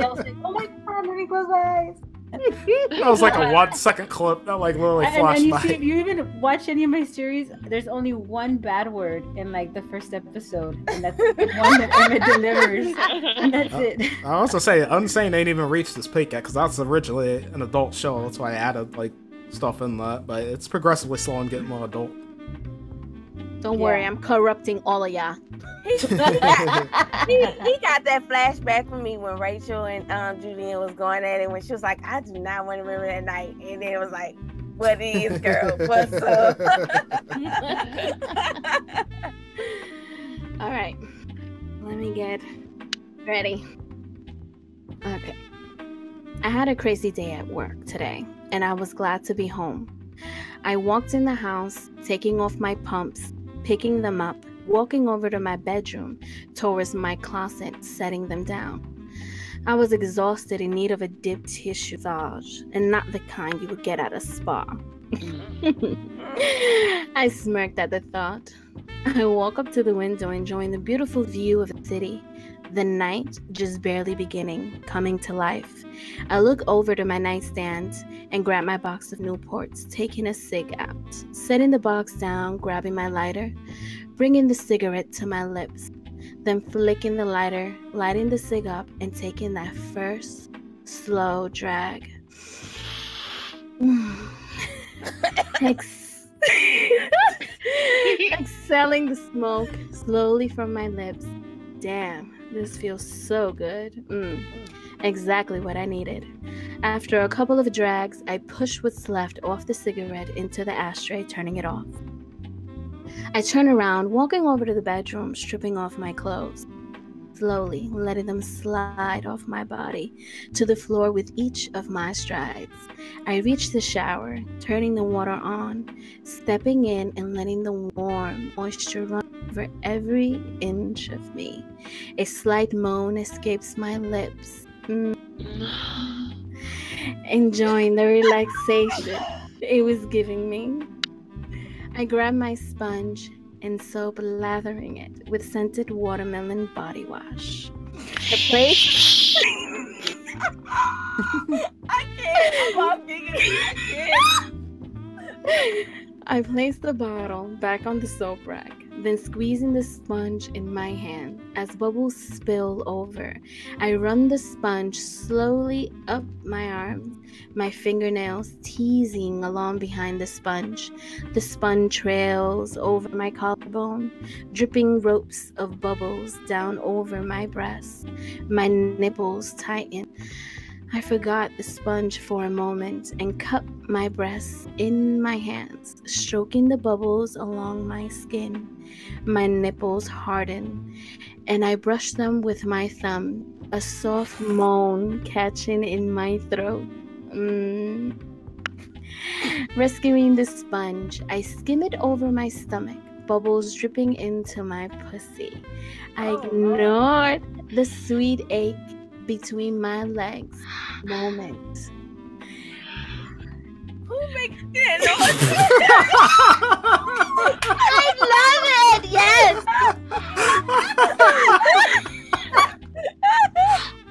I was like, oh my god, let me close my eyes. That was like a 1 second clip that like literally flashed and by. if you even watch any of my series, there's only one bad word in like the first episode, and that's the one that Emmett delivers, and that's it. I also say Unsane ain't even reached its peak yet, because that's originally an adult show. That's why I added like stuff in that, but it's progressively slow and getting more adult. Don't worry, I'm corrupting all of y'all. He got that flashback for me when Rachel and Julian was going at it, when she was like, I do not want to remember that night. And then it was like, what is, girl? What's up? All right. Let me get ready. Okay. I had a crazy day at work today, and I was glad to be home. I walked in the house, taking off my pumps, picking them up, walking over to my bedroom, towards my closet, setting them down. I was exhausted, in need of a deep tissue massage, and not the kind you would get at a spa. I smirked at the thought. I walk up to the window, enjoying the beautiful view of the city. The night just barely beginning, coming to life. I look over to my nightstand and grab my box of Newports, taking a cig out, setting the box down, grabbing my lighter, bringing the cigarette to my lips, then flicking the lighter, lighting the cig up, and taking that first slow drag. Exhaling the smoke slowly from my lips. Damn, this feels so good. Exactly what I needed. After a couple of drags, I pushed what's left off the cigarette into the ashtray, turning it off. I turn around, walking over to the bedroom, stripping off my clothes, slowly letting them slide off my body to the floor with each of my strides. I reach the shower, turning the water on, stepping in and letting the warm moisture run over every inch of me. A slight moan escapes my lips. Enjoying the relaxation it was giving me. I grabbed my sponge and soap, lathering it with scented watermelon body wash. The place. I can't. I'm all giggling. I placed the bottle back on the soap rack, then squeezing the sponge in my hand. As bubbles spill over, I run the sponge slowly up my arms, my fingernails teasing along behind the sponge. The sponge trails over my collarbone, dripping ropes of bubbles down over my breasts. My nipples tighten. I forgot the sponge for a moment and cupped my breasts in my hands, stroking the bubbles along my skin. My nipples hardened, and I brushed them with my thumb, a soft moan catching in my throat. Rescuing the sponge, I skim it over my stomach, bubbles dripping into my pussy. I ignored the sweet ache between my legs moment. Who makes that noise? I love it! Yes!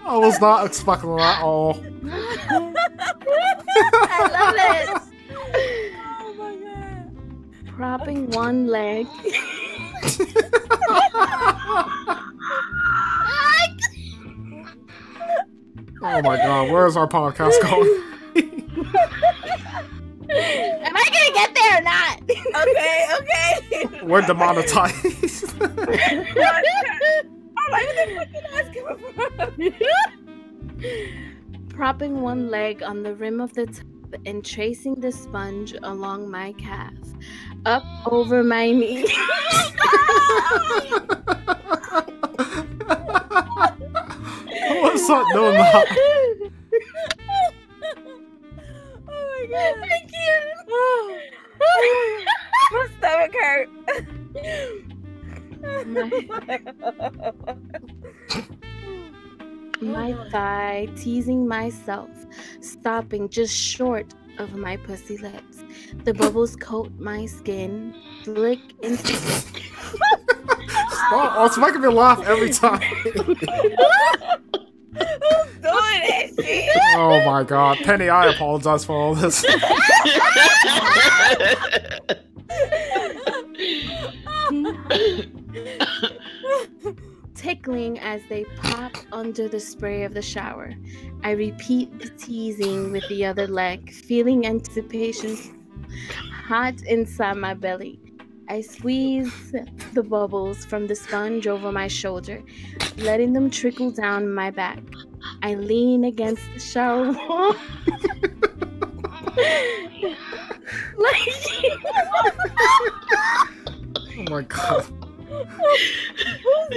I was not expecting that at all. I love it! Oh my god. Propping one leg. Oh my god, where's our podcast going? I'm I gonna get there or not? Okay. We're demonetized. I'm like, where the fuck did I coming from? Propping one leg on the rim of the tub and tracing the sponge along my calf, up over my knee. What's up doing that? Oh my god. Thank you. My stomach hurt. My thigh, teasing myself, stopping just short of my pussy lips. The bubbles coat my skin, flick into. Oh, it's making me laugh every time. Who's doing that shit? Oh my god. Penny, I apologize for all this. Tickling as they pop under the spray of the shower. I repeat the teasing with the other leg, feeling anticipation hot inside my belly. I squeeze the bubbles from the sponge over my shoulder, letting them trickle down my back. I lean against the shower wall. Oh my god.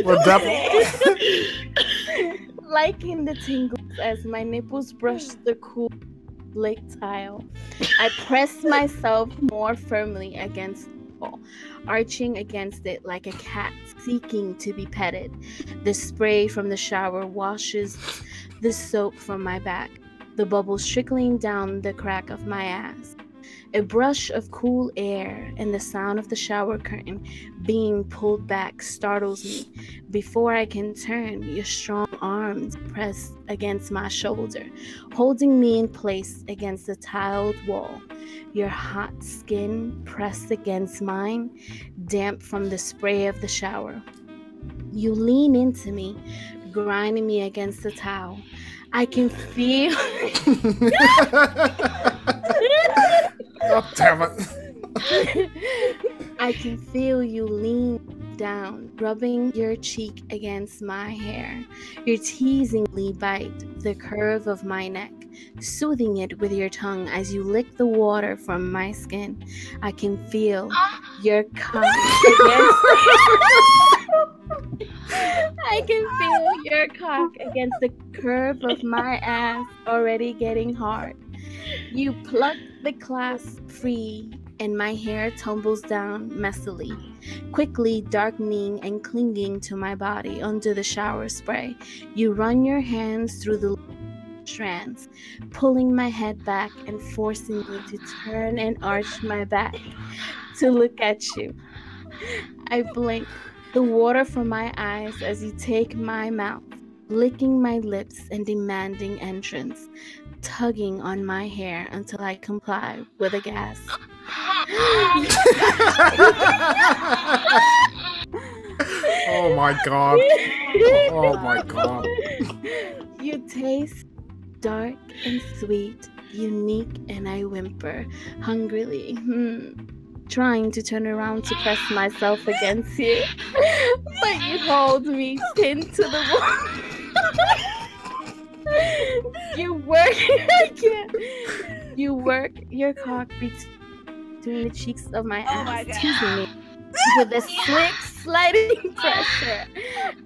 We're definitely Liking the tingles as my nipples brush the cool lake tile. I press myself more firmly against the wall, arching against it like a cat seeking to be petted. The spray from the shower washes the soap from my back, the bubbles trickling down the crack of my ass. A brush of cool air and the sound of the shower curtain being pulled back startles me. Before I can turn, your strong arms press against my shoulder, holding me in place against the tiled wall. Your hot skin pressed against mine, damp from the spray of the shower. You lean into me, grinding me against the towel. I can feel... Oh, damn it. I can feel you lean down, rubbing your cheek against my hair. You teasingly bite the curve of my neck, soothing it with your tongue as you lick the water from my skin. I can feel your cock against I can feel your cock against the curve of my ass, already getting hard. You pluck the clasp free, and my hair tumbles down messily, quickly darkening and clinging to my body under the shower spray. You run your hands through the strands, pulling my head back and forcing me to turn and arch my back to look at you. I blink, the water from my eyes as you take my mouth, licking my lips and demanding entrance, tugging on my hair until I comply with a gasp. Oh my god. Oh my god. You taste dark and sweet, unique, and I whimper hungrily, trying to turn around to press myself against you, but you hold me pinned to the wall. You work your cock between the cheeks of my ass, teasing me with a slick sliding pressure.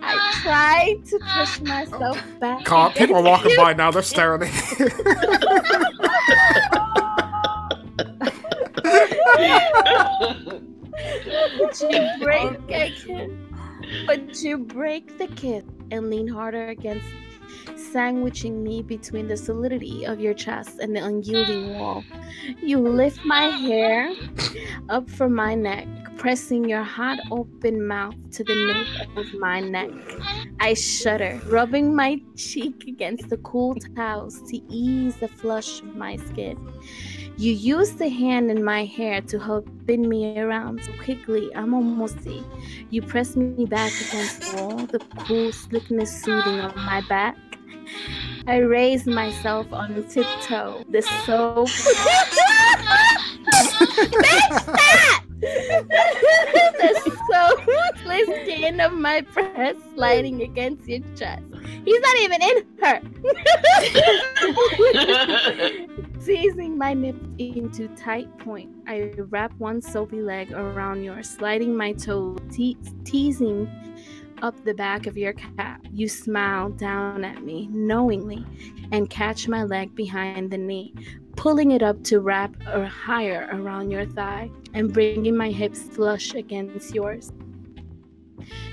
I try to push myself back. God, people are walking by now, they're staring at you. But you break the kiss and lean harder against, sandwiching me between the solidity of your chest and the unyielding wall. You lift my hair up from my neck, pressing your hot open mouth to the nape of my neck. I shudder, rubbing my cheek against the cool towels to ease the flush of my skin. You use the hand in my hair to help spin me around so quickly I'm almost see. You press me back against the wall, the cool slickness soothing on my back. I raise myself on tiptoe, the soap skin of my breast sliding against your chest. He's not even in her. Seizing my nips into tight point, I wrap one soapy leg around yours, sliding my toe, teasing up the back of your cap. You smile down at me knowingly and catch my leg behind the knee, pulling it up to wrap or higher around your thigh and bringing my hips flush against yours.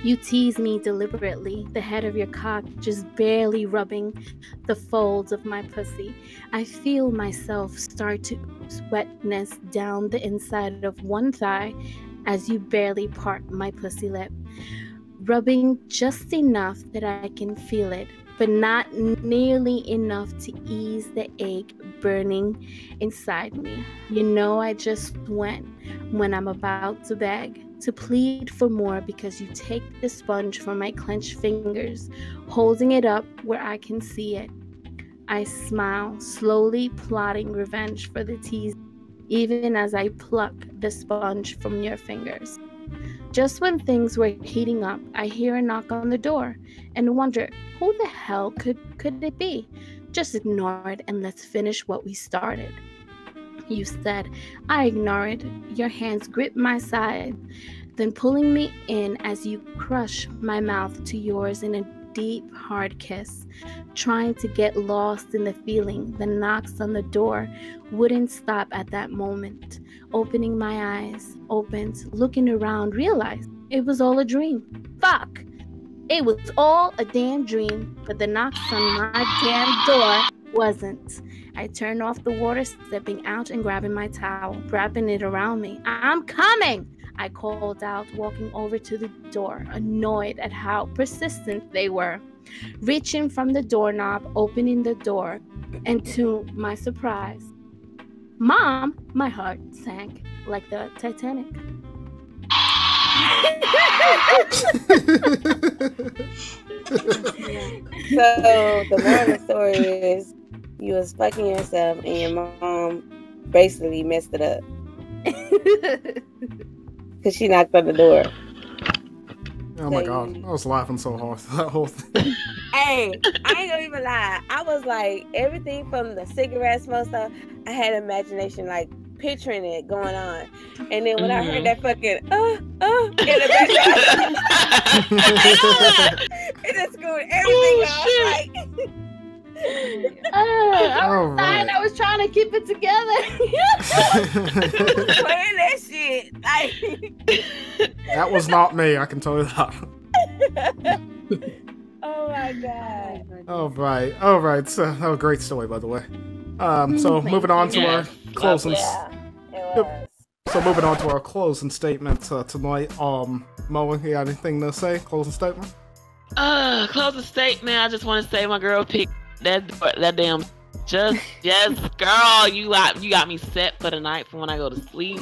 You tease me deliberately, the head of your cock just barely rubbing the folds of my pussy. I feel myself start to ooze wetness down the inside of one thigh as you barely part my pussy lip, rubbing just enough that I can feel it, but not nearly enough to ease the ache burning inside me. You know I just went when I'm about to beg, to plead for more because you take the sponge from my clenched fingers, holding it up where I can see it. I smile, slowly plotting revenge for the tease, even as I pluck the sponge from your fingers. Just when things were heating up, I hear a knock on the door and wonder, who the hell could it be? Just ignore it and let's finish what we started. You said. I ignored. Your hands grip my side, then pulling me in as you crush my mouth to yours in a deep, hard kiss, trying to get lost in the feeling. The knocks on the door wouldn't stop at that moment. Opening my eyes, looking around, realized it was all a dream. Fuck! It was all a damn dream, but the knocks on my damn door wasn't. I turned off the water, stepping out and grabbing my towel, wrapping it around me. I'm coming! I called out, walking over to the door, annoyed at how persistent they were. Reaching from the doorknob, opening the door, and to my surprise, Mom, my heart sank like the Titanic. So the moral of the story is you was fucking yourself and your mom basically messed it up. Because she knocked on the door. Oh my god, I was laughing so hard that whole thing. Hey, I ain't gonna even lie. I was like, everything from the cigarette smoke stuff, I had imagination, like picturing it going on. And then when I heard that fucking in the background, it just screwed everything off. Like, I was trying to keep it together. playing that shit. Like, that was not me, I can tell you that. oh my god. All right. So that was a great story, by the way. So moving on to our closing. Yeah, it was. So moving on to our closing statement tonight. Mo, you got anything to say? Closing statement. Closing statement. I just want to say, my girl picked that damn. Yes, girl, you got me set for the night for when I go to sleep.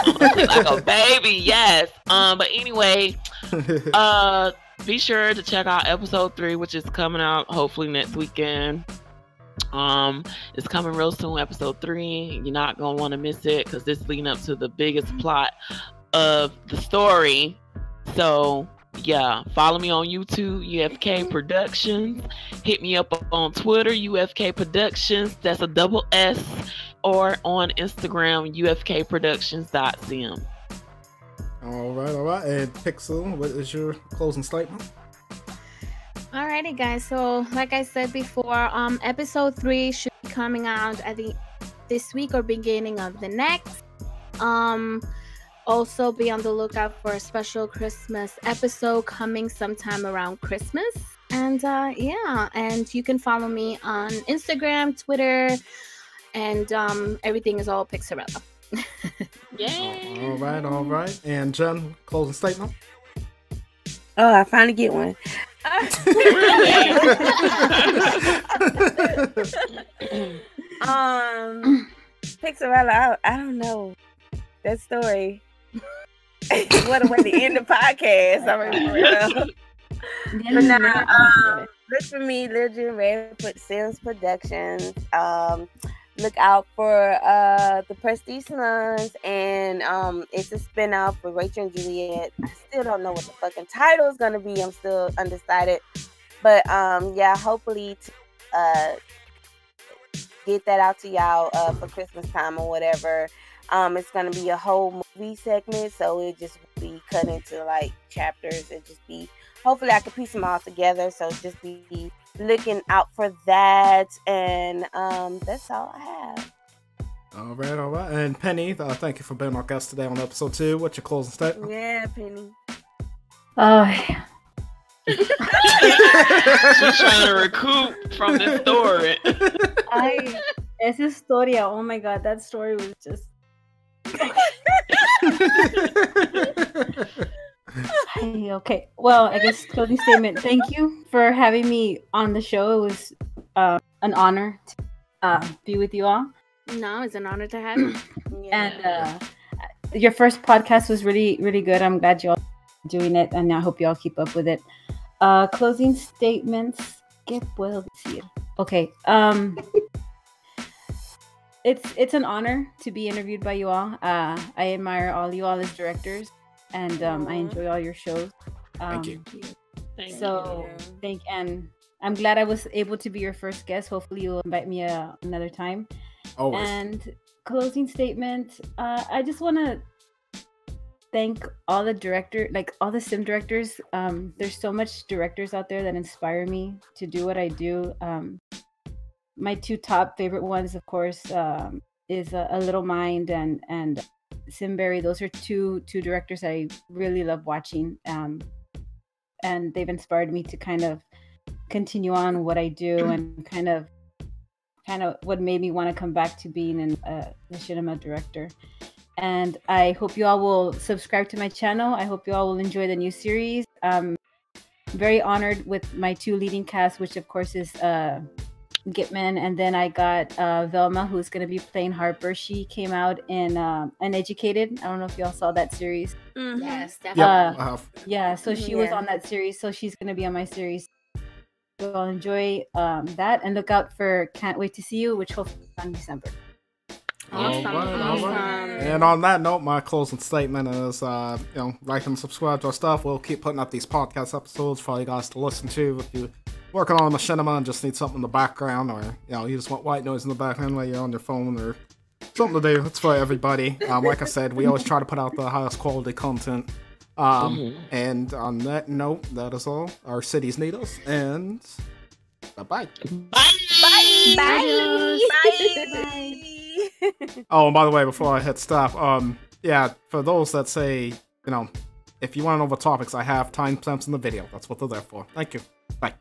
I'm gonna sleep like a baby. Yes. But anyway, be sure to check out episode 3, which is coming out hopefully next weekend. It's coming real soon, episode 3. You're not gonna want to miss it because this is leading up to the biggest plot of the story. So yeah, follow me on YouTube, UFKProductions. Hit me up on Twitter, UFKProductions. That's a double S. Or on Instagram, UFKProductions.sim. All right. And Pixel, what is your closing statement? Alrighty, guys. So, like I said before, episode 3 should be coming out at this week or beginning of the next. Also, be on the lookout for a special Christmas episode coming sometime around Christmas. And and you can follow me on Instagram, Twitter, and everything is all Pixxelrella. Yay! All right. And Jen, closing statement? Oh, I finally get one. Pixxelrella, I don't know. That story. What a way to end the podcast. I mean, for real. But now, look for me, Liljenredd, Sims Productions. look out for the Prestige Salons, and it's a spinoff with Rachel and Juliet. I still don't know what the fucking title is gonna be. I'm still undecided, but yeah, hopefully get that out to y'all for Christmas time or whatever. It's gonna be a whole movie segment, so it just be cut into like chapters and just be. Hopefully, I can piece them all together. So just be looking out for that, and that's all I have. All right. And Penny, thank you for being our guest today on episode 2. What's your closing statement? Yeah, Penny. She's trying to recoup from this story. Esa historia, oh my god, that story was just... Okay, well, I guess closing statement. Thank you for having me on the show. It was an honor to be with you all. No, it's an honor to have you. And your first podcast was really, really good. I'm glad you all are doing it, and I hope you all keep up with it. Closing statements. ¿Qué puedo decir? Okay. It's an honor to be interviewed by you all. I admire all you all as directors, and I enjoy all your shows. Thank you. And I'm glad I was able to be your first guest. Hopefully you'll invite me another time. Always. And closing statement, I just want to thank all the all the sim directors. There's so much directors out there that inspire me to do what I do. My 2 top favorite ones, of course, is A Little Mind and Simberry. Those are two directors I really love watching, and they've inspired me to kind of continue on what I do, and kind of what made me want to come back to being a machinima director. And I hope you all will subscribe to my channel. I hope you all will enjoy the new series. Very honored with my 2 leading cast, which of course is Gitman, and then I got Velma, who's going to be playing Harper. She came out in Uneducated. I don't know if y'all saw that series. Mm-hmm. Yes, definitely. Yeah, so she was on that series, so she's going to be on my series. So I'll enjoy that, and look out for Can't Wait to See You, which hopefully on December. Awesome. And on that note, my closing statement is, like and subscribe to our stuff. We'll keep putting up these podcast episodes for you guys to listen to if you working on a machinima and just need something in the background, or you just want white noise in the background while you're on your phone, or something to do. It's for everybody. Like I said, we always try to put out the highest quality content. And on that note, that is all. Our cities need us, and bye-bye. Bye. Bye. Bye. Oh, and by the way, before I hit stop, for those that say, if you want to know what topics I have, timestamps in the video. That's what they're there for. Thank you. Bye.